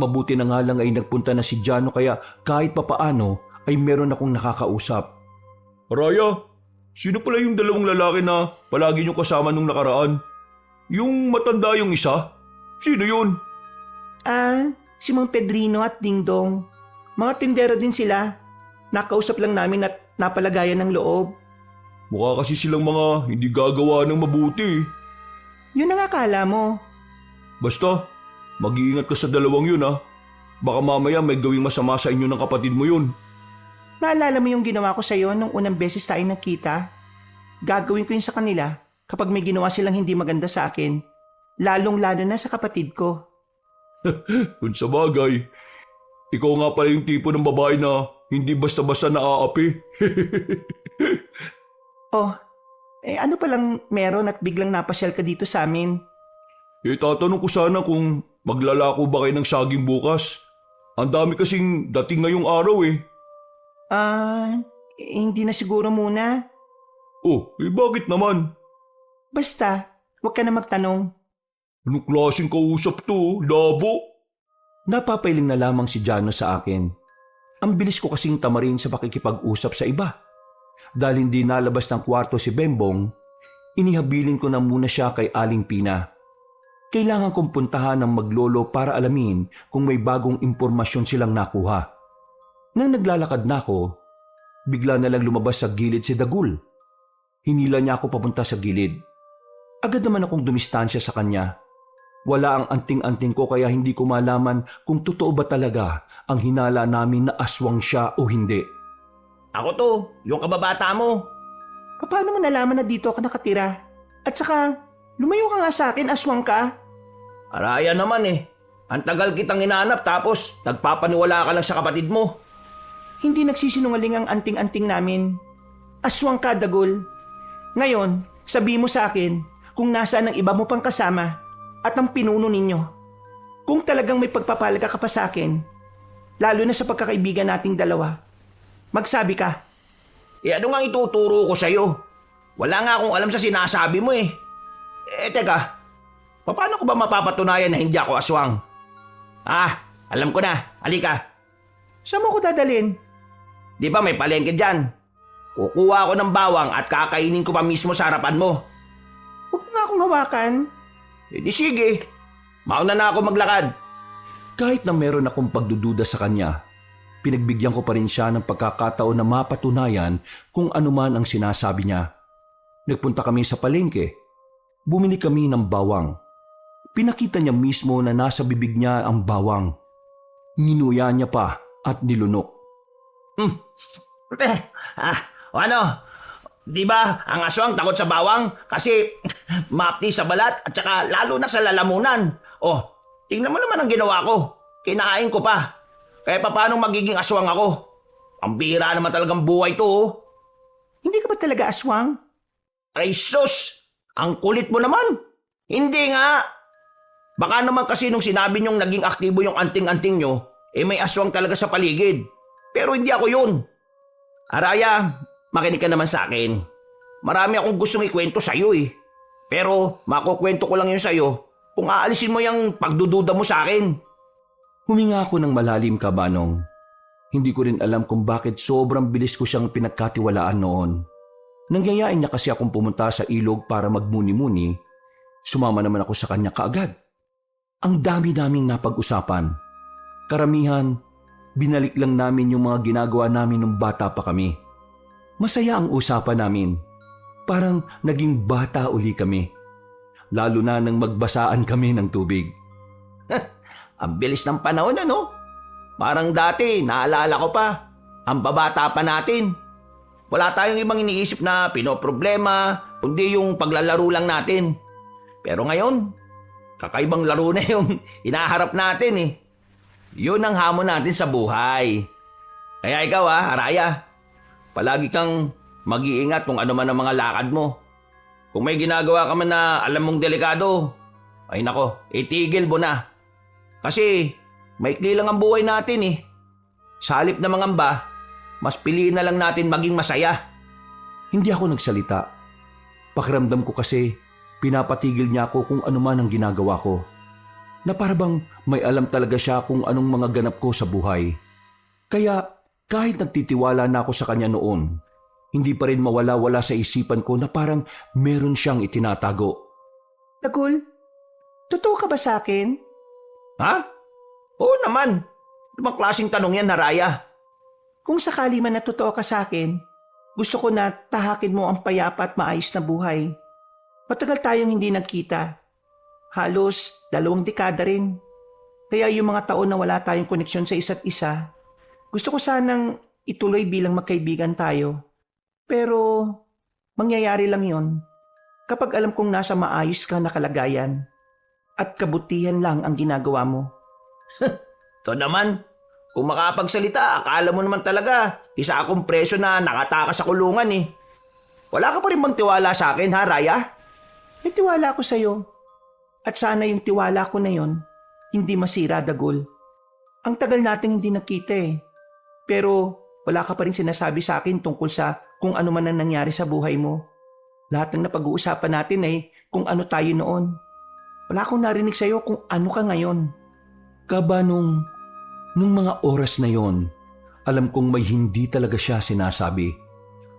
Mabuti na nga lang ay nagpunta na si Jano kaya kahit papaano ay meron akong nakakausap. Araya, sino pala yung dalawang lalaki na palagi nyo kasama nung nakaraan? Yung matanda yung isa? Sino yun? Si Mang Pedrino at Dingdong. Mga tindero din sila. Nakausap lang namin at napalagayan ng loob. Mukha kasi silang mga hindi gagawa ng mabuti. Yun ang akala mo. Basta, mag-iingat ka sa dalawang yun ha. Baka mamaya may gawing masama sa inyo ng kapatid mo yun. Naalala mo yung ginawa ko sa'yo nung unang beses tayo nagkita? Gagawin ko yun sa kanila kapag may ginawa silang hindi maganda sa akin. Lalong-lalo na sa kapatid ko. Kung sa bagay, ikaw nga pala yung tipo ng babae na hindi basta-basta naaapi. Ano palang meron at biglang napasyal ka dito sa amin? Tatanong ko sana kung maglalako ba kayo ng saging bukas. Ang dami kasing dating ngayong araw eh. Hindi na siguro muna. Bakit naman? Basta, huwag ka na magtanong. Anong klaseng kausap to? Labo? Napapailing na lamang si Jano sa akin. Ang bilis ko kasing tamarin sa pakikipag-usap sa iba. Dahil hindi nalabas ng kwarto si Bembong, inihabilin ko na muna siya kay Aling Pina. Kailangan kong puntahan ng maglolo para alamin kung may bagong impormasyon silang nakuha. Nang naglalakad na ako, bigla na lang lumabas sa gilid si Dagul. Hinila niya ako papunta sa gilid. Agad naman akong dumistansya sa kanya. Wala ang anting-anting ko kaya hindi ko malaman kung totoo ba talaga ang hinala namin na aswang siya o hindi. Ako to, yung kababata mo. Paano mo nalaman na dito ka nakatira? At saka, lumayo ka nga sa akin, aswang ka. Araya naman eh. Ang tagal kitang hinanap tapos nagpapaniwala ka lang sa kapatid mo. Hindi nagsisinungaling ang anting-anting namin. Aswang ka, Dagul. Ngayon, sabi mo sa akin kung nasaan ang iba mo pang kasama at ang pinuno ninyo. Kung talagang may pagpapalaga ka pa sa akin, lalo na sa pagkakaibigan nating dalawa, magsabi ka. Ano nga ituturo ko sa'yo? Wala nga akong alam sa sinasabi mo eh. Teka, paano ko ba mapapatunayan na hindi ako aswang? Alam ko na. Halika. Saan mo ko dadalhin? Di ba may palengke dyan? Kukuha ako ng bawang at kakainin ko pa mismo sa harapan mo. Huwag mo nga akong hawakan. Di sige. Mauna na ako maglakad. Kahit na meron akong pagdududa sa kanya, pinagbigyan ko pa rin siya ng pagkakataon na mapatunayan kung ano man ang sinasabi niya. Nagpunta kami sa palengke. Bumili kami ng bawang. Pinakita niya mismo na nasa bibig niya ang bawang. Nginuya niya pa at nilunok. O ano? Di ba ang aswang takot sa bawang? Kasi mapti sa balat at saka lalo na sa lalamunan. Oh, tingnan mo naman ang ginawa ko. Kinain ko pa. Kaya paano magiging aswang ako? Ang bira naman talagang buhay to. Oh. Hindi ka ba talaga aswang? Ay sus! Ang kulit mo naman. Hindi nga. Baka naman kasi nung sinabi niyong naging aktibo yung anting-anting nyo, may aswang talaga sa paligid. Pero hindi ako yun. Araya, makinig ka naman sa akin. Marami akong gustong ikwento sa'yo eh. Pero makukwento ko lang yun sa'yo kung aalisin mo yung pagdududa mo sa akin. Huminga ako ng malalim, Kabanong. Hindi ko rin alam kung bakit sobrang bilis ko siyang pinagkatiwalaan noon. Nangyayain niya kasi akong pumunta sa ilog para magmuni-muni. Sumama naman ako sa kanya kaagad. Ang dami naming napag-usapan. Karamihan, binalik lang namin yung mga ginagawa namin nung bata pa kami. Masaya ang usapan namin. Parang naging bata uli kami. Lalo na nang magbasaan kami ng tubig. Ang bilis ng panahon ano? Parang dati, naalala ko pa. Ang babata pa natin. Wala tayong ibang iniisip na pinoproblema, kundi yung paglalaro lang natin. Pero ngayon, kakaibang laro na yung hinaharap natin eh. Yun ang hamon natin sa buhay. Kaya ikaw Araya, palagi kang mag-iingat kung ano man ang mga lakad mo. Kung may ginagawa ka man na alam mong delikado, ay nako, itigil mo na. Kasi maikli lang ang buhay natin eh. Sa halip na mangamba, mas piliin na lang natin maging masaya. Hindi ako nagsalita. Pakiramdam ko kasi pinapatigil niya ako kung ano man ang ginagawa ko. Na parabang may alam talaga siya kung anong mga ganap ko sa buhay. Kaya kahit nagtitiwala na ako sa kanya noon, hindi pa rin mawala-wala sa isipan ko na parang meron siyang itinatago. Dagul, totoo ka ba sa akin? Ha? Oo naman. Ano bang klaseng tanong yan, Araya? Kung sakali man na totoo ka sa akin, gusto ko na tahakin mo ang payapa at maayos na buhay. Matagal tayong hindi nagkita. Halos 2 dekada rin. Kaya yung mga taon na wala tayong koneksyon sa isa't isa, gusto ko sanang ituloy bilang magkaibigan tayo. Pero mangyayari lang yon kapag alam kong nasa maayos ka na kalagayan at kabutihan lang ang ginagawa mo. Ito naman, kung makapagsalita, akala mo naman talaga, isa akong preso na nakatakas sa kulungan eh. Wala ka pa rin bang tiwala sa akin, ha, Raya? May tiwala ako sa'yo. At sana yung tiwala ko na yon, hindi masira, Dagul. Ang tagal nating hindi nakita eh. Pero wala ka pa rin sinasabi sa akin tungkol sa kung ano man ang nangyari sa buhay mo. Lahat ng napag-uusapan natin ay kung ano tayo noon. Wala akong narinig sa'yo kung ano ka ngayon. Kabanong, nung mga oras na yon, alam kong may hindi talaga siya sinasabi.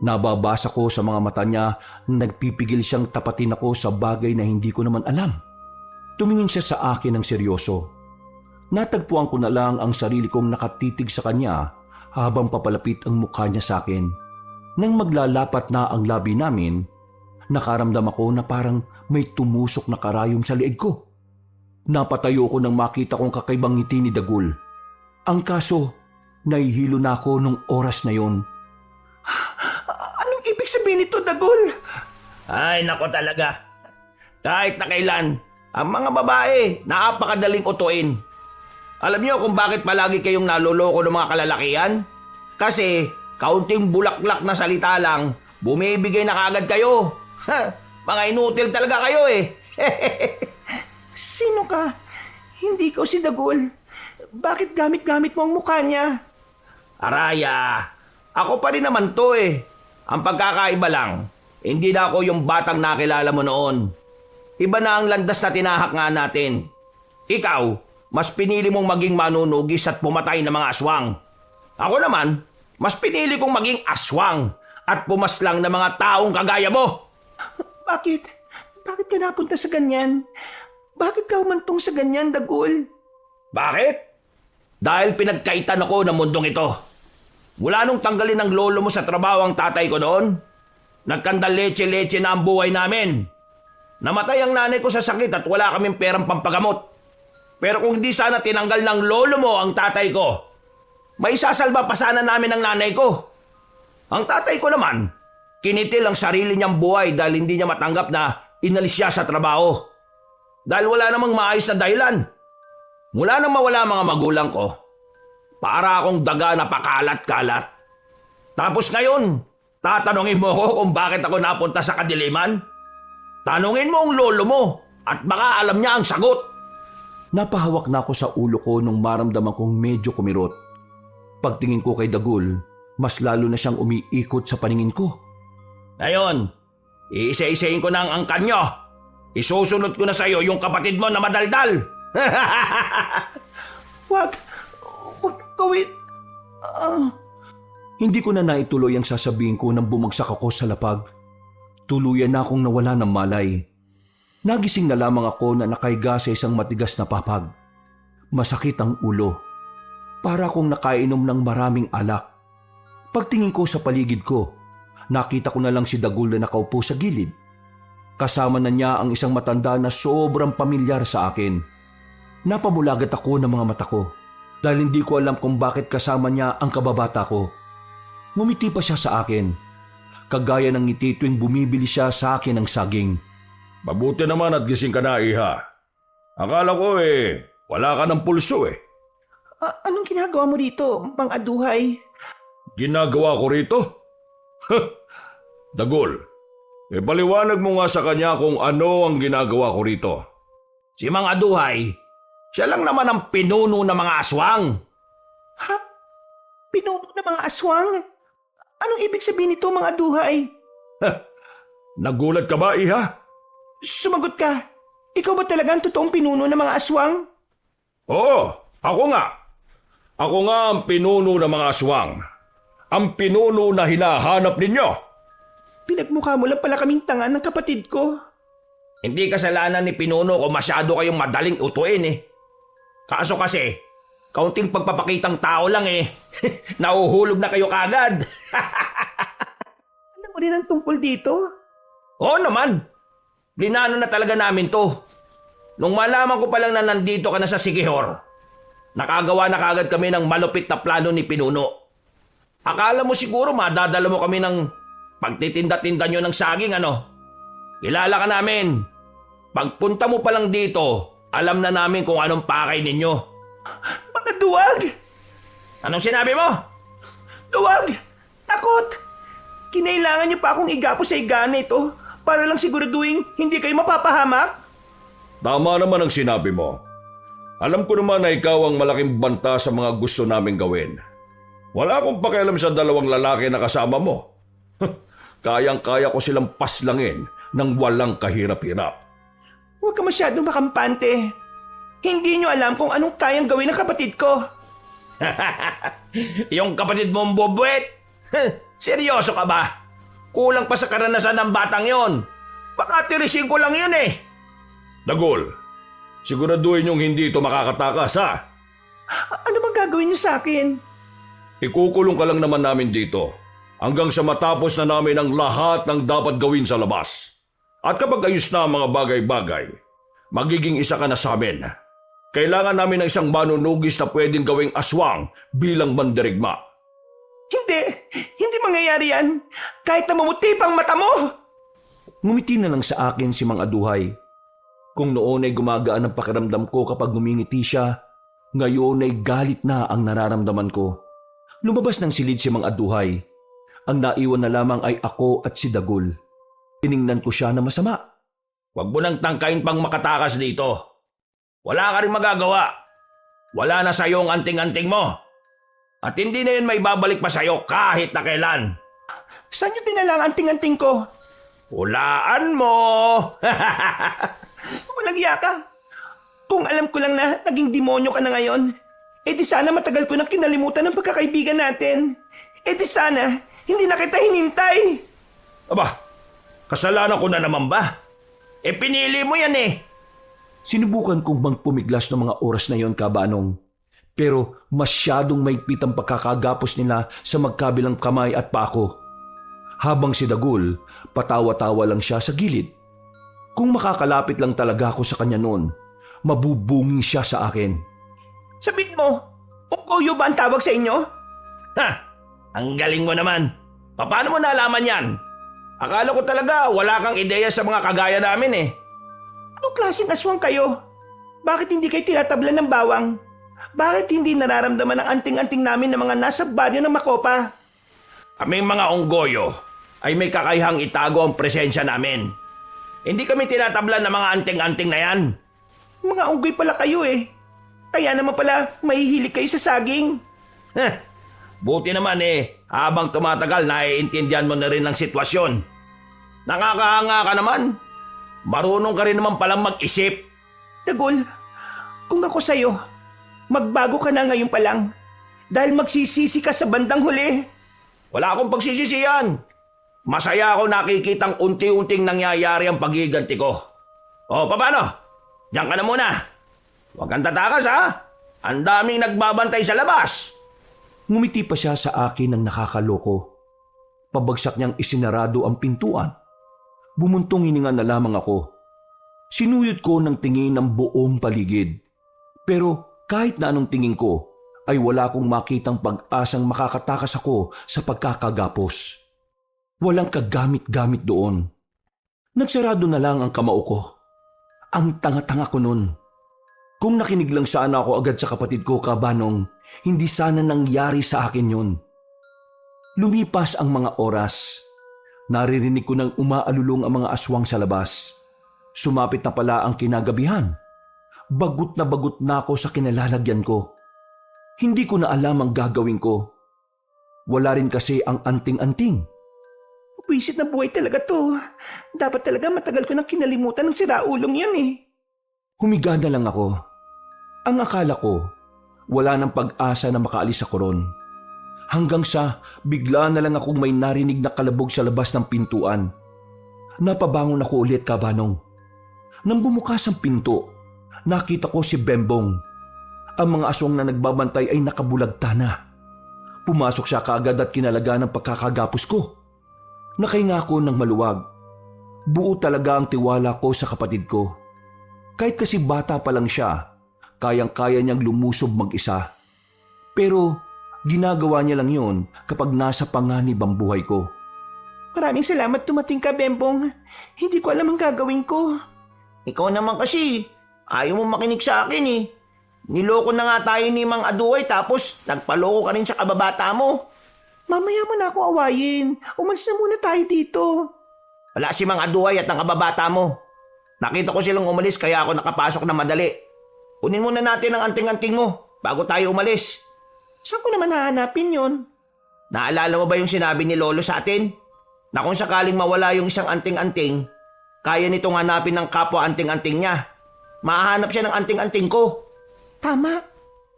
Nababasa ko sa mga mata niya na nagpipigil siyang tapatin ako sa bagay na hindi ko naman alam. Tumingin siya sa akin ng seryoso. Natagpuan ko na lang ang sarili kong nakatitig sa kanya habang papalapit ang mukha niya sa akin. Nang maglalapat na ang labi namin, nakaramdam ako na parang may tumusok na karayom sa liig ko. Napatayo ko nang makita kong kakaibang ngiti ni Dagul. Ang kaso, nahihilo na ako nung oras na yon. Anong ibig sabihin nito, Dagul? Ay, nako talaga. Kahit na kailan, ang mga babae, napakadaling utuin. Alam niyo kung bakit palagi kayong naloloko ng mga kalalakihan? Kasi, kaunting bulaklak na salita lang, bumibigay na kagad kayo. Mga inutil talaga kayo eh. Sino ka? Hindi ko si Dagul. Bakit gamit-gamit mo ang mukha niya? Araya, ako pa rin naman to eh. Ang pagkakaiba lang, hindi na ako yung batang nakilala mo noon. Iba na ang landas na tinahak nga natin. Ikaw, mas pinili mong maging manunugis at pumatay ng mga aswang. Ako naman, mas pinili kong maging aswang at pumaslang ng mga taong kagaya mo. Bakit? Bakit ka napunta sa ganyan? Bakit ka humantong sa ganyan, Dagul? Bakit? Dahil pinagkaitan ako ng mundong ito. Mula nung tanggalin ng lolo mo sa trabaho ang tatay ko noon, nagkandal leche-leche na ang buhay namin. Namatay ang nanay ko sa sakit at wala kaming perang pampagamot. Pero kung hindi sana tinanggal ng lolo mo ang tatay ko, may sasalba pa sana namin ang nanay ko. Ang tatay ko naman, kinitil ang sarili niyang buhay dahil hindi niya matanggap na inalis siya sa trabaho. Dahil wala namang maayos na dahilan. Mula nang mawala mga magulang ko, para akong daga na pakalat-kalat. Tapos ngayon, tatanungin mo ko kung bakit ako napunta sa kadiliman? Tanungin mo ang lolo mo at baka alam niya ang sagot. Napahawak na ako sa ulo ko nung maramdaman kong medyo kumirot. Pagtingin ko kay Dagul, mas lalo na siyang umiikot sa paningin ko. Ngayon, iisa-isahin ko na ang angkan nyo. Isusunod ko na sa'yo yung kapatid mo na madaldal. Wag gawin. Hindi ko na naituloy ang sasabihin ko nang bumagsak ako sa lapag. Tuluyan na akong nawala ng malay. Nagising na lamang ako na nakahiga sa isang matigas na papag. Masakit ang ulo. Para akong nakainom ng maraming alak. Pagtingin ko sa paligid ko, nakita ko na lang si Dagul na nakaupo sa gilid. Kasama na niya ang isang matanda na sobrang pamilyar sa akin. Napamulagat ako ng mga mata ko dahil hindi ko alam kung bakit kasama niya ang kababata ko. Ngumiti pa siya sa akin. Kagaya ng ngiti tuwing bumibili siya sa akin ng saging. Mabuti naman at gising ka na, Iha. Akala ko wala ka ng pulso Anong ginagawa mo dito, Mang Aduhay? Ginagawa ko rito? Dagul, paliwanag mo nga sa kanya kung ano ang ginagawa ko rito. Si Mang Aduhay, siya lang naman ang pinuno ng mga aswang. Ha? Pinuno ng mga aswang? Anong ibig sabihin nito, Mang Aduhay? Nagulat ka ba, Iha? Sumagot ka. Ikaw ba talaga ang totoong pinuno ng mga aswang? Oo, ako nga. Ako nga ang pinuno ng mga aswang. Ang pinuno na hinahanap ninyo. Pinagmukha mo lang pala kaming tanga ng kapatid ko. Hindi kasalanan ni pinuno kung masyado kayong madaling utuin Kaso kasi, kaunting pagpapakitang tao lang Nauhulog na kayo kagad. Alam mo rin ang tungkol dito? Oo naman. Plinano na talaga namin to. Nung malaman ko pa lang na nandito ka na sa Sigihor, nakagawa na kagad kami ng malupit na plano ni Pinuno. Akala mo siguro madadala mo kami ng pagtitinda-tinda nyo ng saging Kilala ka namin. Pagpunta mo pa lang dito, alam na namin kung anong pakay ninyo. Mga duwag! Anong sinabi mo? Duwag! Takot! Kinailangan niyo pa akong igapo sa igana ito para lang siguraduhin hindi kayo mapapahamak? Tama naman ang sinabi mo. Alam ko naman na ikaw ang malaking banta sa mga gusto naming gawin. Wala akong pakialam sa dalawang lalaki na kasama mo. Kayang-kaya ko silang paslangin ng walang kahirap-hirap. Huwag ka masyadong makampante. Hindi niyo alam kung anong kayang gawin ng kapatid ko. Yung kapatid mong bobwet? Seryoso ka ba? Kulang pa sa karanasan ng batang yon. Baka tirisin ko lang yun Dagul, siguraduhin yung hindi ito makakatakas, ha? Ano bang gagawin niyo sa akin? Ikukulong ka lang naman namin dito hanggang sa matapos na namin ang lahat ng dapat gawin sa labas. At kapag ayos na ang mga bagay-bagay, magiging isa ka na sa amin. Kailangan namin ng isang manunugis na pwedeng gawing aswang bilang mandirigma. Hindi mangyayari yan. Kahit na mamuti pang mata mo. Ngumiti na lang sa akin si Mang Aduhay. Kung noon ay gumagaan ang pakiramdam ko kapag ngumingiti siya, ngayon ay galit na ang nararamdaman ko. Lumabas ng silid si Mang Aduhay. Ang naiwan na lamang ay ako at si Dagul. Tiningnan ko siya na masama. Huwag mo nang tangkain pang makatakas dito. Wala ka rin magagawa. Wala na sa'yo ang anting-anting mo. At hindi na yun may babalik pa sa'yo kahit na kailan. Saan niyo dinala ang anting-anting ko? Hulaan mo! Walang iya ka. Kung alam ko lang na naging demonyo ka na ngayon, di sana matagal ko nang kinalimutan ng pagkakaibigan natin. Di sana hindi na kita hinintay. Aba, kasalanan ko na naman ba? Pinili mo yan Sinubukan kong magpumiglas ng mga oras na yon, Kabanong. Pero masyadong maigpit ang pagkakagapos nila sa magkabilang kamay at pako. Habang si Dagul, patawa-tawa lang siya sa gilid. Kung makakalapit lang talaga ako sa kanya noon, mabubungi siya sa akin. Sabit mo, Unggoyo ba ang tawag sa inyo? Ha! Ang galing mo naman. Paano mo nalaman yan? Akala ko talaga wala kang ideya sa mga kagaya namin eh. Anong klaseng aswang kayo? Bakit hindi kayo tinatablan ng bawang? Bakit hindi nararamdaman ang anting-anting namin ng mga nasa baryo ng Makopa? Kaming mga unggoyo ay may kakayahang itago ang presensya namin. Hindi kami tinatablan ng mga anting-anting na yan. Mga unggoy pala kayo eh. Kaya naman pala mahihilig kayo sa saging. Heh, buti naman eh, habang tumatagal naiintindihan mo na rin ang sitwasyon. Nakakahanga ka naman. Marunong ka rin naman palang mag-isip. Dagul, kung ako sa'yo, magbago ka na ngayon pa lang. Dahil magsisisi ka sa bandang huli. Wala akong pagsisisiyan. Masaya ako nakikitang unti-unting nangyayari ang pagiganti ko. O, paano? Diyan ka na muna. Huwag kang tatakas ha. Ang daming nagbabantay sa labas. Ngumiti pa siya sa akin ng nakakaloko. Pabagsak niyang isinarado ang pintuan. Bumuntong hininga na lamang ako. Sinuyod ko ng tingin ng buong paligid. Pero kahit na anong tingin ko, ay wala akong makitang pag-asang makakatakas ako sa pagkakagapos. Walang kagamit-gamit doon. Nagsarado na lang ang kamao ko. Ang tanga-tanga ko nun. Kung nakinig lang sana ako agad sa kapatid ko, Kabanong, hindi sana nangyari sa akin yun. Lumipas ang mga oras. Naririnig ko nang umaalulong ang mga aswang sa labas. Sumapit na pala ang kinagabihan. Bagot na ako sa kinalalagyan ko. Hindi ko na alam ang gagawin ko. Wala rin kasi ang anting-anting. Wisit na buhay talaga to. Dapat talaga matagal ko nang kinalimutan ng siraulong yan eh. Humiga na lang ako. Ang akala ko, wala nang pag-asa na makaalis ako ron. Hanggang sa bigla na lang akong may narinig na kalabog sa labas ng pintuan. Napabangon ako ulit, Kabanong. Nang bumukas ang pinto, nakita ko si Bembong. Ang mga aswang na nagbabantay ay nakabulagta na. Pumasok siya kaagad at kinalaga ng pagkakagapos ko. Nakahinga ako ng maluwag. Buo talaga ang tiwala ko sa kapatid ko. Kahit kasi bata pa lang siya, kayang-kaya niyang lumusob mag-isa. Pero ginagawa niya lang yun kapag nasa panganib ang buhay ko. Maraming salamat dumating ka, Bembong. Hindi ko alam ang gagawin ko. Ikaw naman kasi, ayaw mo makinig sa akin eh. Niloko na nga tayo ni Mang Aduay tapos nagpaloko ka rin sa kababata mo. Mamaya mo na ako awayin. Umalis na muna tayo dito. Wala si Mang Aduay at ang kababata mo. Nakita ko silang umalis kaya ako nakapasok na madali. Kunin muna natin ang anting-anting mo bago tayo umalis. Saan ko naman hahanapin yon? Naalala mo ba yung sinabi ni Lolo sa atin? Na kung sakaling mawala yung isang anting-anting, kaya nitong hanapin ng kapwa anting-anting niya. Mahahanap siya ng anting-anting ko. Tama.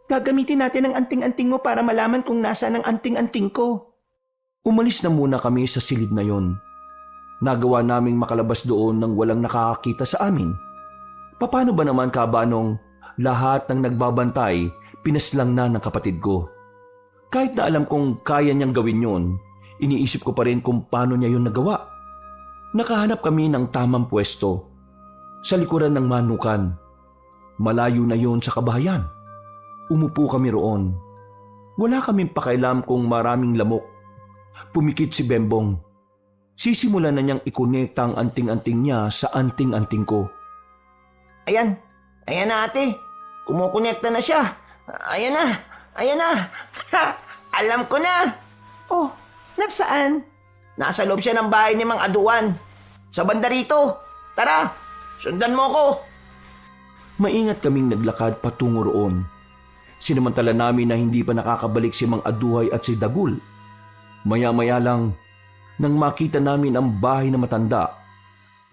Gagamitin natin ang anting-anting mo para malaman kung nasaan ang anting-anting ko. Umalis na muna kami sa silid na yon. Nagawa naming makalabas doon nang walang nakakakita sa amin. Paano ba naman, Kabanong, lahat ng nagbabantay pinaslang na ng kapatid ko? Kahit na alam kong kaya niyang gawin yon, iniisip ko pa rin kung paano niya yun nagawa. Nakahanap kami ng tamang pwesto. Sa likuran ng manukan. Malayo na yon sa kabahayan. Umupo kami roon. Wala kaming pakialam kung maraming lamok. Pumikit si Bembong. Sisimulan na niyang ikonekta ang anting-anting niya sa anting-anting ko. Ayan na ate. Kumukonekta na siya. Ayan na. Ha, alam ko na. Oh, nasaan? Nasa loob siya ng bahay ni Mang Aduan. Sa banda rito. Tara, sundan mo ko. Maingat kaming naglakad patungo roon. Sinamantala namin na hindi pa nakakabalik si Mang Aduhay at si Dagul. Maya-maya lang, nang makita namin ang bahay na matanda,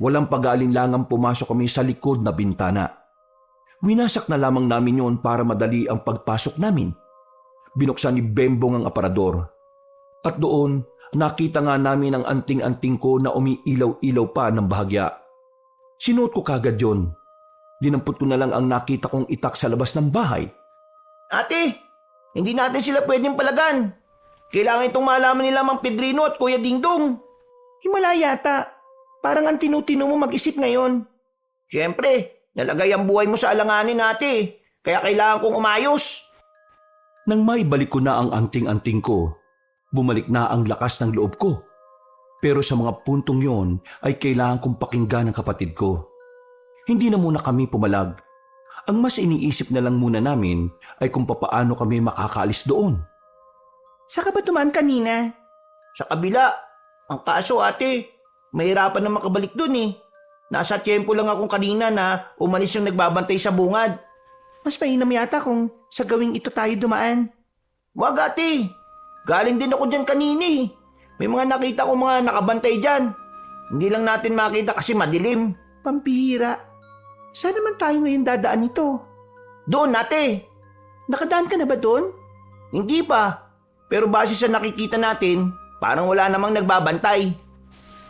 walang pag-aalinlangang pumasok kami sa likod na bintana. Winasak na lamang namin yon para madali ang pagpasok namin. Binuksan ni Bembong ang aparador. At doon, nakita nga namin ang anting-anting ko na umiilaw-ilaw pa ng bahagya. Sinuot ko kagad yon. Dinampot ko na lang ang nakita kong itak sa labas ng bahay. Ate, hindi natin sila pwedeng palagan. Kailangan itong malaman nila Mang Pedrino at Kuya Dingdong. Himala yata. Parang ang tinutino mo mag-isip ngayon. Siyempre, nalagay ang buhay mo sa alanganin, ate. Kaya kailangan kong umayos. Nang maibalik ko na ang anting-anting ko, bumalik na ang lakas ng loob ko. Pero sa mga puntong yon ay kailangan kong pakinggan ang kapatid ko. Hindi na muna kami pumalag. Ang mas iniisip na lang muna namin ay kung papaano kami makakaalis doon. Saan ka ba tumaan kanina? Sa kabila, ang kaso ate, mahirapan na makabalik dun eh. Nasa tiyempo lang akong kanina na umalis yung nagbabantay sa bungad. Mas mainam yata kung sa gawing ito tayo dumaan. Wag ate, galing din ako dyan kanina eh. May mga nakita ko mga nakabantay dyan. Hindi lang natin makita kasi madilim. Pampihira. Saan naman tayo ngayon dadaan ito? Doon ate. Nakadaan ka na ba doon? Hindi pa. Pero base sa nakikita natin, parang wala namang nagbabantay.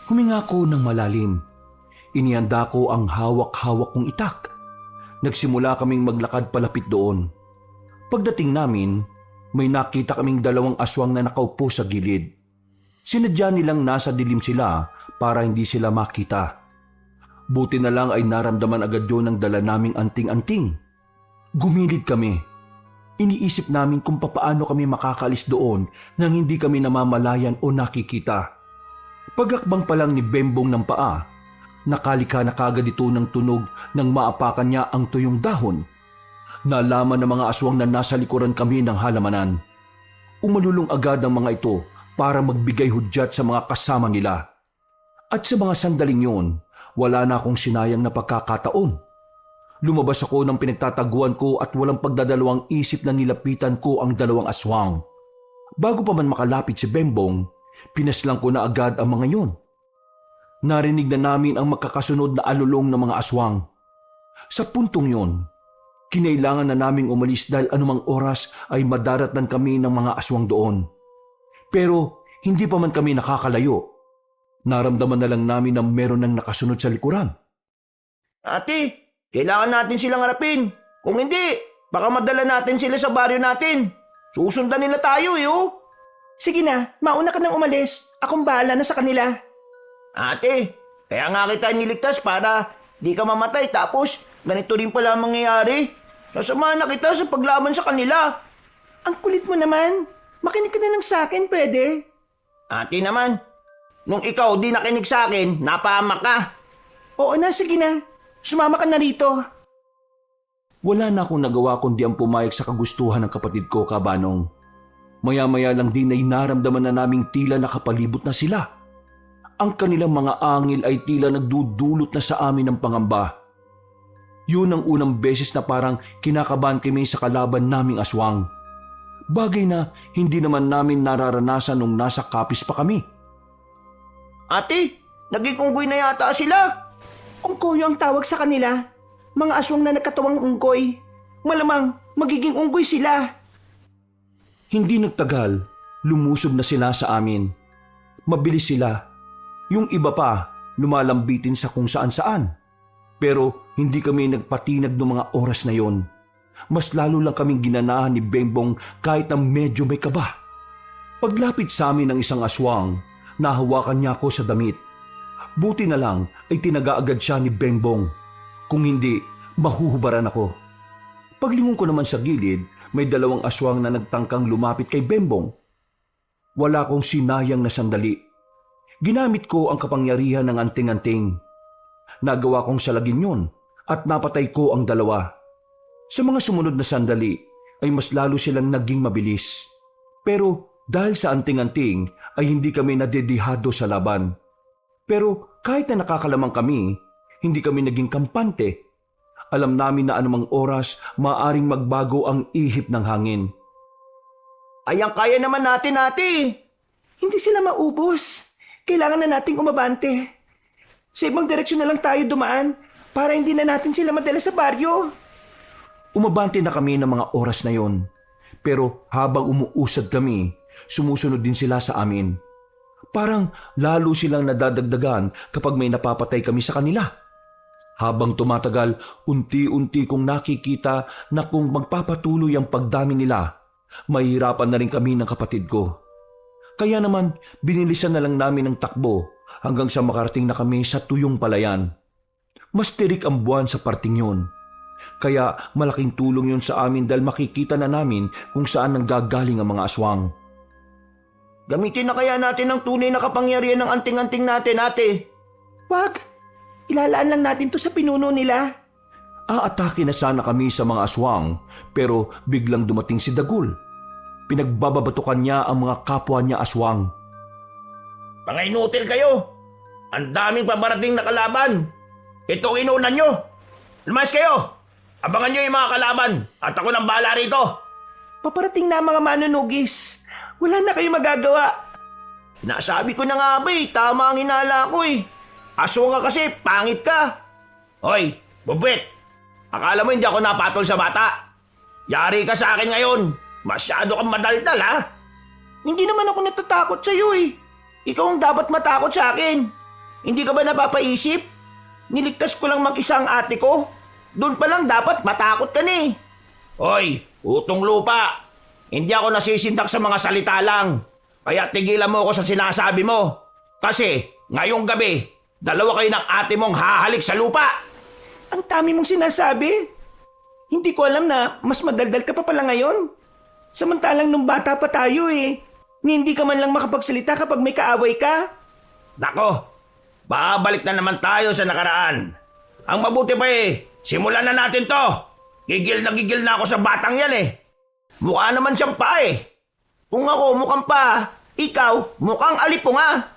Huminga ko ng malalim. Inihanda ko ang hawak-hawak kong itak. Nagsimula kaming maglakad palapit doon. Pagdating namin, may nakita kaming dalawang aswang na nakaupo sa gilid. Sinadya nilang nasa dilim sila para hindi sila makita. Buti na lang ay naramdaman agad yun ang dala naming anting-anting. Gumilid kami. Iniisip namin kung papaano kami makakalis doon nang hindi kami namamalayan o nakikita. Pagakbang pa lang ni Bembong ng paa, nakalika na kagad ito ng tunog nang maapakan niya ang tuyong dahon. Nalaman ng mga aswang na nasa likuran kami ng halamanan. Umalulong agad ang mga ito para magbigay hudyat sa mga kasama nila. At sa mga sandaling yun, wala na akong sinayang na pagkakataon. Lumabas ako ng pinagtataguan ko at walang pagdadalawang isip na nilapitan ko ang dalawang aswang. Bago pa man makalapit si Bembong, pinaslang ko na agad ang mga yun. Narinig na namin ang magkakasunod na alulong ng mga aswang. Sa puntong yun, kinailangan na naming umalis dahil anumang oras ay madaratnan kami ng mga aswang doon. Pero hindi pa man kami nakakalayo. Naramdaman na lang namin na meron nang nakasunod sa likuran. Ate, kailangan natin silang harapin. Kung hindi, baka madala natin sila sa baryo natin. Susundan nila tayo eh oh. Sige na, mauna ka nang umalis. Akong bahala na sa kanila. Ate, kaya nga kita niligtas para di ka mamatay tapos ganito rin pala ang mangyayari. Sasamahan na kita sa paglaban sa kanila. Ang kulit mo naman. Makinig ka na lang sa akin, pwede? Ate naman, nung ikaw di nakinig sa akin, napahamak ka. Oo na, sige na. Sumama ka na rito. Wala na akong nagawa kundi ang pumayag sa kagustuhan ng kapatid ko, Kabanong. Maya-maya lang din ay naramdaman na naming tila nakapalibot na sila. Ang kanilang mga angil ay tila nagdudulot na sa amin ng pangamba. Yun ang unang beses na parang kinakabahan kami sa kalaban naming aswang. Bagay na hindi naman namin nararanasan nung nasa kapis pa kami. Ate, naging unggoy na yata sila. Unggoy ang tawag sa kanila. Mga aswang na nagkatawang unggoy. Malamang magiging unggoy sila. Hindi nagtagal, lumusob na sila sa amin. Mabilis sila. Yung iba pa, lumalambitin sa kung saan-saan. Pero hindi kami nagpatinag ng mga oras na yon. Mas lalo lang kaming ginanahan ni Bembong kahit na medyo may kaba. Paglapit sa amin ng isang aswang, nahawakan niya ako sa damit. Buti na lang ay tinaga agad siya ni Bembong. Kung hindi, mahuhubaran ako. Paglingon ko naman sa gilid, may dalawang aswang na nagtangkang lumapit kay Bembong. Wala akong sinayang na sandali. Ginamit ko ang kapangyarihan ng anting-anting. Nagawa kong salagin yun at napatay ko ang dalawa. Sa mga sumunod na sandali ay mas lalo silang naging mabilis. Pero dahil sa anting-anting ay hindi kami nadedihado sa laban. Pero kahit na nakakalamang kami, hindi kami naging kampante. Alam namin na anumang oras maaring magbago ang ihip ng hangin. Ayang kaya naman natin, ate. Hindi sila maubos. Kailangan na nating umabante. Sa ibang direksyon na lang tayo dumaan para hindi na natin sila madala sa baryo. Umabante na kami ng mga oras na yon. Pero habang umuusad kami, sumusunod din sila sa amin. Parang lalo silang nadadagdagan kapag may napapatay kami sa kanila. Habang tumatagal, unti-unti kong nakikita na kung magpapatuloy ang pagdami nila, mahihirapan na rin kami ng kapatid ko. Kaya naman, binilisan na lang namin ang takbo hanggang sa makarating na kami sa Tuyong Palayan. Mas tirik ang buwan sa parting yun. Kaya malaking tulong yun sa amin dahil makikita na namin kung saan nanggagaling ang mga aswang. Gamitin na kaya natin ang tunay na kapangyarihan ng anting-anting natin, ate. Wag! Ilalaan lang natin to sa pinuno nila. Aatake na sana kami sa mga aswang pero biglang dumating si Dagul. Pinagbababatukan niya ang mga kapwa niya aswang. Mga inutil kayo! Ang daming pabarating na kalaban! Ito ang inuunan nyo! Lumayas kayo! Abangan nyo yung mga kalaban at ako nang bahala rito! Paparating na ang mga manunugis. Wala na kayo magagawa. Nasabi ko na nga ba tama ang hinala ko Aswang ka kasi, pangit ka! Hoy, bubwit! Akala mo hindi ako napatol sa bata? Yari ka sa akin ngayon! Masyado kang madaldal, ha? Hindi naman ako natatakot sa'yo Ikaw ang dapat matakot sa akin. Hindi ka ba napapaisip? Niligtas ko lang mag-isa ang ate ko. Doon pa lang dapat matakot ka na Hoy, utong lupa! Hindi ako nasisindak sa mga salita lang. Kaya tigilan mo ako sa sinasabi mo. Kasi, ngayong gabi, dalawa kayo ng ate mong hahalik sa lupa. Ang dami mong sinasabi. Hindi ko alam na mas madaldal ka pa pala ngayon. Samantalang nung bata pa tayo hindi ka man lang makapagsalita kapag may kaaway ka. Nako, babalik na naman tayo sa nakaraan. Ang mabuti pa simulan na natin to. Gigil na ako sa batang yan Mukha naman siyang pa Kung ako mukhang pa, ikaw mukhang alipunga.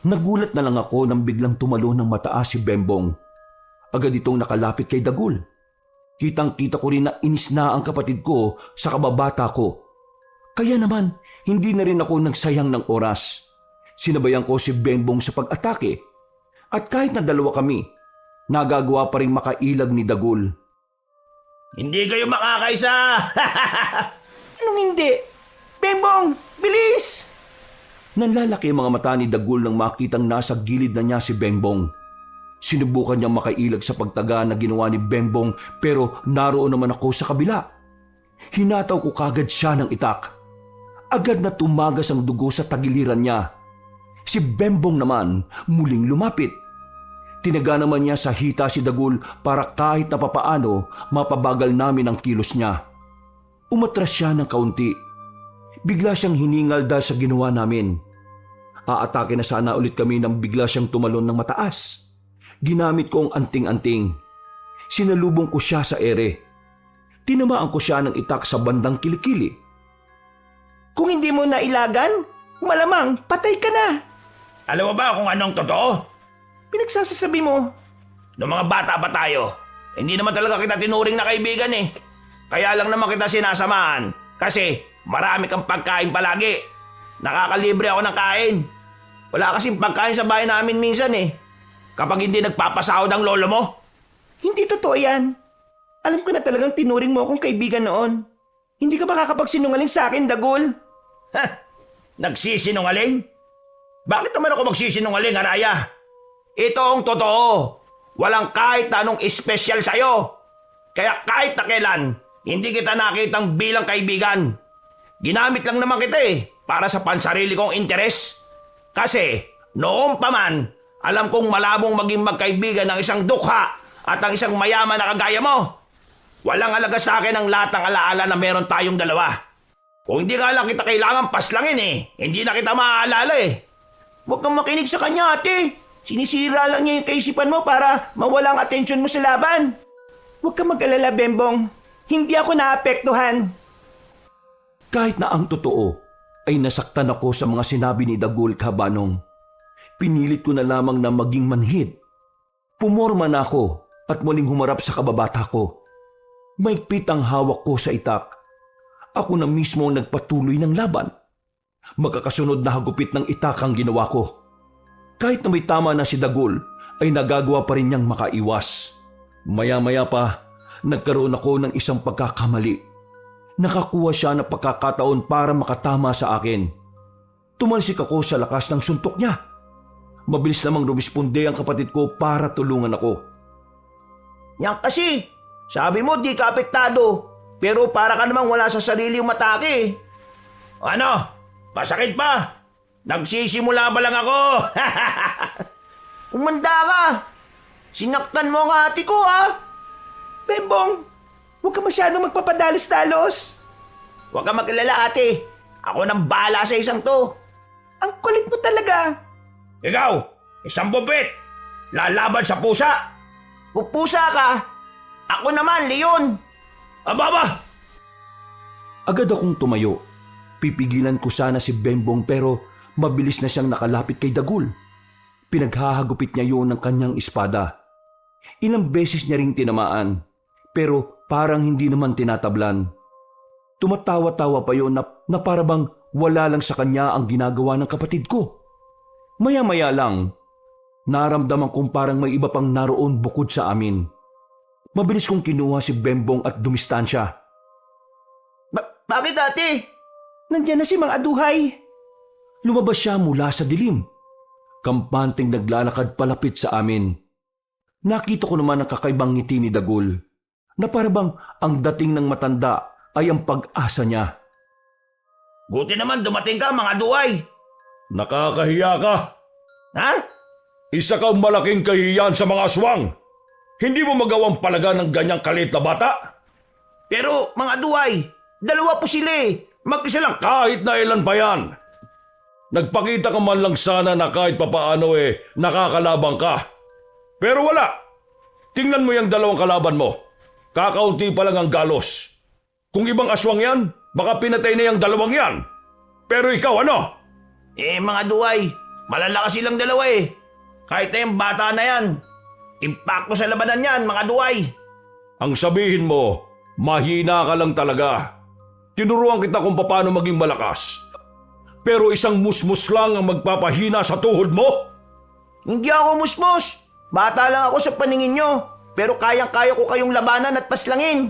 Nagulat na lang ako nang biglang tumalo ng mataas si Bembong. Agad itong nakalapit kay Dagul. Kitang-kita ko rin na inis na ang kapatid ko sa kababata ko. Kaya naman, hindi na rin ako nagsayang ng oras. Sinabayan ko si Bembong sa pag-atake. At kahit na dalawa kami, nagagawa pa rin makailag ni Dagul. Hindi kayo makakaisa! Anong hindi? Bembong, bilis! Nanlalaki ang mga mata ni Dagul nang makitang nasa gilid na niya si Bembong. Sinubukan niyang makailag sa pagtaga na ginawa ni Bembong pero naroon naman ako sa kabila. Hinataw ko kagad siya ng itak. Agad na tumagas ang dugo sa tagiliran niya. Si Bembong naman muling lumapit. Tinaga naman niya sa hita si Dagul para kahit na papaano mapabagal namin ang kilos niya. Umatras siya ng kaunti. Bigla siyang hiningal dahil sa ginawa namin. Aatake na sana ulit kami nang bigla siyang tumalon ng mataas. Ginamit ko ang anting-anting. Sinalubong ko siya sa ere. Tinamaan ko siya ng itak sa bandang kilikili. Kung hindi mo nailagan, malamang patay ka na. Alam mo ba kung anong totoo? Pinagsasasabi mo. Noong mga bata pa tayo, hindi naman talaga kita tinuring na kaibigan Kaya lang naman kita sinasamahan kasi marami kang pagkain palagi. Nakakalibre ako ng kain. Wala kasing pagkain sa bahay namin minsan Kapag hindi nagpapasahod ang lolo mo. Hindi totoo yan. Alam ko na talagang tinuring mo akong kaibigan noon. Hindi ka ba kakapagsinungaling sa akin, Dagul? Ha? Nagsisinungaling? Bakit naman ako magsisinungaling, Araya? Ito ang totoo. Walang kahit na anong espesyal sa'yo. Kaya kahit na kailan, hindi kita nakitang bilang kaibigan. Ginamit lang naman kita para sa pansarili kong interes. Kasi noon pa man, alam kong malabong maging magkaibigan ng isang dukha at ang isang mayaman na kagaya mo. Walang alaga sa akin ang lahat ng alaala na meron tayong dalawa. Kung hindi ka lang kita kailangan paslangin hindi na kita maaalala Huwag kang makinig sa kanya, ate. Sinisira lang niya yung kaisipan mo para mawala ang atensyon mo sa laban. Huwag kang mag-alala, Bembong. Hindi ako naapektuhan. Kahit na ang totoo, ay nasaktan ako sa mga sinabi ni Dagul Kabanong. Pinilit ko na lamang na maging manhid. Pumorma na ako at muling humarap sa kababata ko. Maigpit ang hawak ko sa itak. Ako na mismo ang nagpatuloy ng laban. Magkakasunod na hagupit ng itak ang ginawa ko. Kahit na may tama na si Dagul, ay nagagawa pa rin niyang makaiwas. Maya-maya pa, nagkaroon ako ng isang pagkakamali. Nakakuha siya ng pagkakataon para makatama sa akin. Tumalsik ako sa lakas ng suntok niya. mabilis namang rumisponde ang kapatid ko para tulungan ako. Yan kasi, sabi mo di ka apektado, pero para ka namang wala sa sarili yung matake. Ano? Masakit pa? Nagsisimula pa lang ako. Umanda ka. Sinaktan mo ang ate ko, ha? Bembong, huwag ka masyadong magpapadalos-dalos. Huwag ka mag-alala, ate. Ako nang bahala sa isang to. Ang kulit mo talaga. Ikaw, isang bubit. Lalaban sa pusa. Pupusa ka. Ako naman, Leon. Ababa! Agad akong tumayo. Pipigilan ko sana si Bembong pero mabilis na siyang nakalapit kay Dagul. Pinaghahagupit niya yun ng kanyang espada. Ilang beses niya ring tinamaan pero parang hindi naman tinatablan. Tumatawa-tawa pa yun na parabang wala lang sa kanya ang ginagawa ng kapatid ko. Maya-maya lang, naramdaman kong parang may iba pang naroon bukod sa amin. Mabilis kong kinuha si Bembong at dumistansya. Bakit, ate? Nandiyan na si Mang Aduhay. Lumabas siya mula sa dilim. Kampanteng naglalakad palapit sa amin. Nakita ko naman ang kakaibang ngiti ni Dagul na parabang ang dating ng matanda ay ang pag-asa niya. Buti naman dumating ka, mga duway. Nakakahiya ka. Ha? Isa kang malaking kahihiyan sa mga aswang. Hindi mo magawang palaga ng ganyang kalit na bata? Pero, mga duway, dalawa po sila eh. Mag-isa lang kahit na ilan pa yan. Nagpakita ka man lang sana na kahit papaano nakakalabang ka. Pero wala. Tingnan mo yung dalawang kalaban mo. Kakaunti pa lang ang galos. Kung ibang aswang yan, baka pinatay na yung dalawang yan. Pero ikaw ano? Mga duway, malalakas silang dalawa eh. Kahit na yung bata na yan. Impacto sa labanan yan, mga duway. Ang sabihin mo, mahina ka lang talaga. Tinuruan kita kung paano maging malakas. Pero isang musmus lang ang magpapahina sa tuhod mo? Hindi ako musmos. Bata lang ako sa paningin nyo. Pero kayang-kaya ko kayong labanan at paslangin.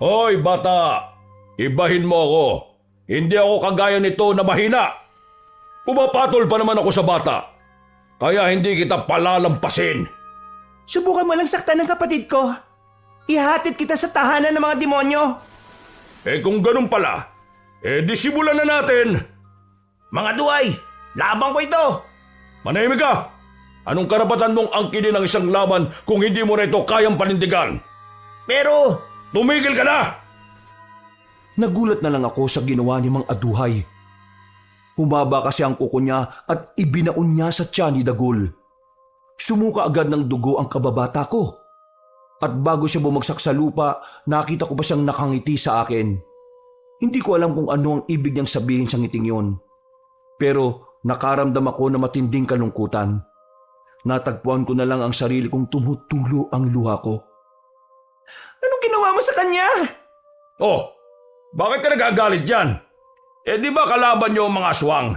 Hoy bata, ibahin mo ako. Hindi ako kagaya nito na mahina. Pumapatol pa naman ako sa bata. Kaya hindi kita palalampasin. Subukan mo lang saktan ng kapatid ko. Ihatid kita sa tahanan ng mga demonyo. Kung ganun pala, di simulan na natin. Mga duway, labang ko ito. Manahimik ka! Anong karapatan mong angkinin ang isang laban kung hindi mo na ito kayang panindigan? Pero, Tumigil ka na! Nagulat na lang ako sa ginawa ni Mang Aduhay. Humaba kasi ang kuko niya at ibinaon niya sa tiyan ni Dagul. Sumuka agad ng dugo ang kababata ko. At bago siya bumagsak sa lupa, nakita ko pa siyang nakangiti sa akin. Hindi ko alam kung ano ang ibig niyang sabihin sa ngiting yon. Pero nakaramdam ako na matinding kalungkutan. Natagpuan ko na lang ang sarili kong tumutulo ang luha ko. Anong ginawa mo sa kanya? Oh, bakit ka nagagalit dyan? Di ba kalaban niyo ang mga aswang?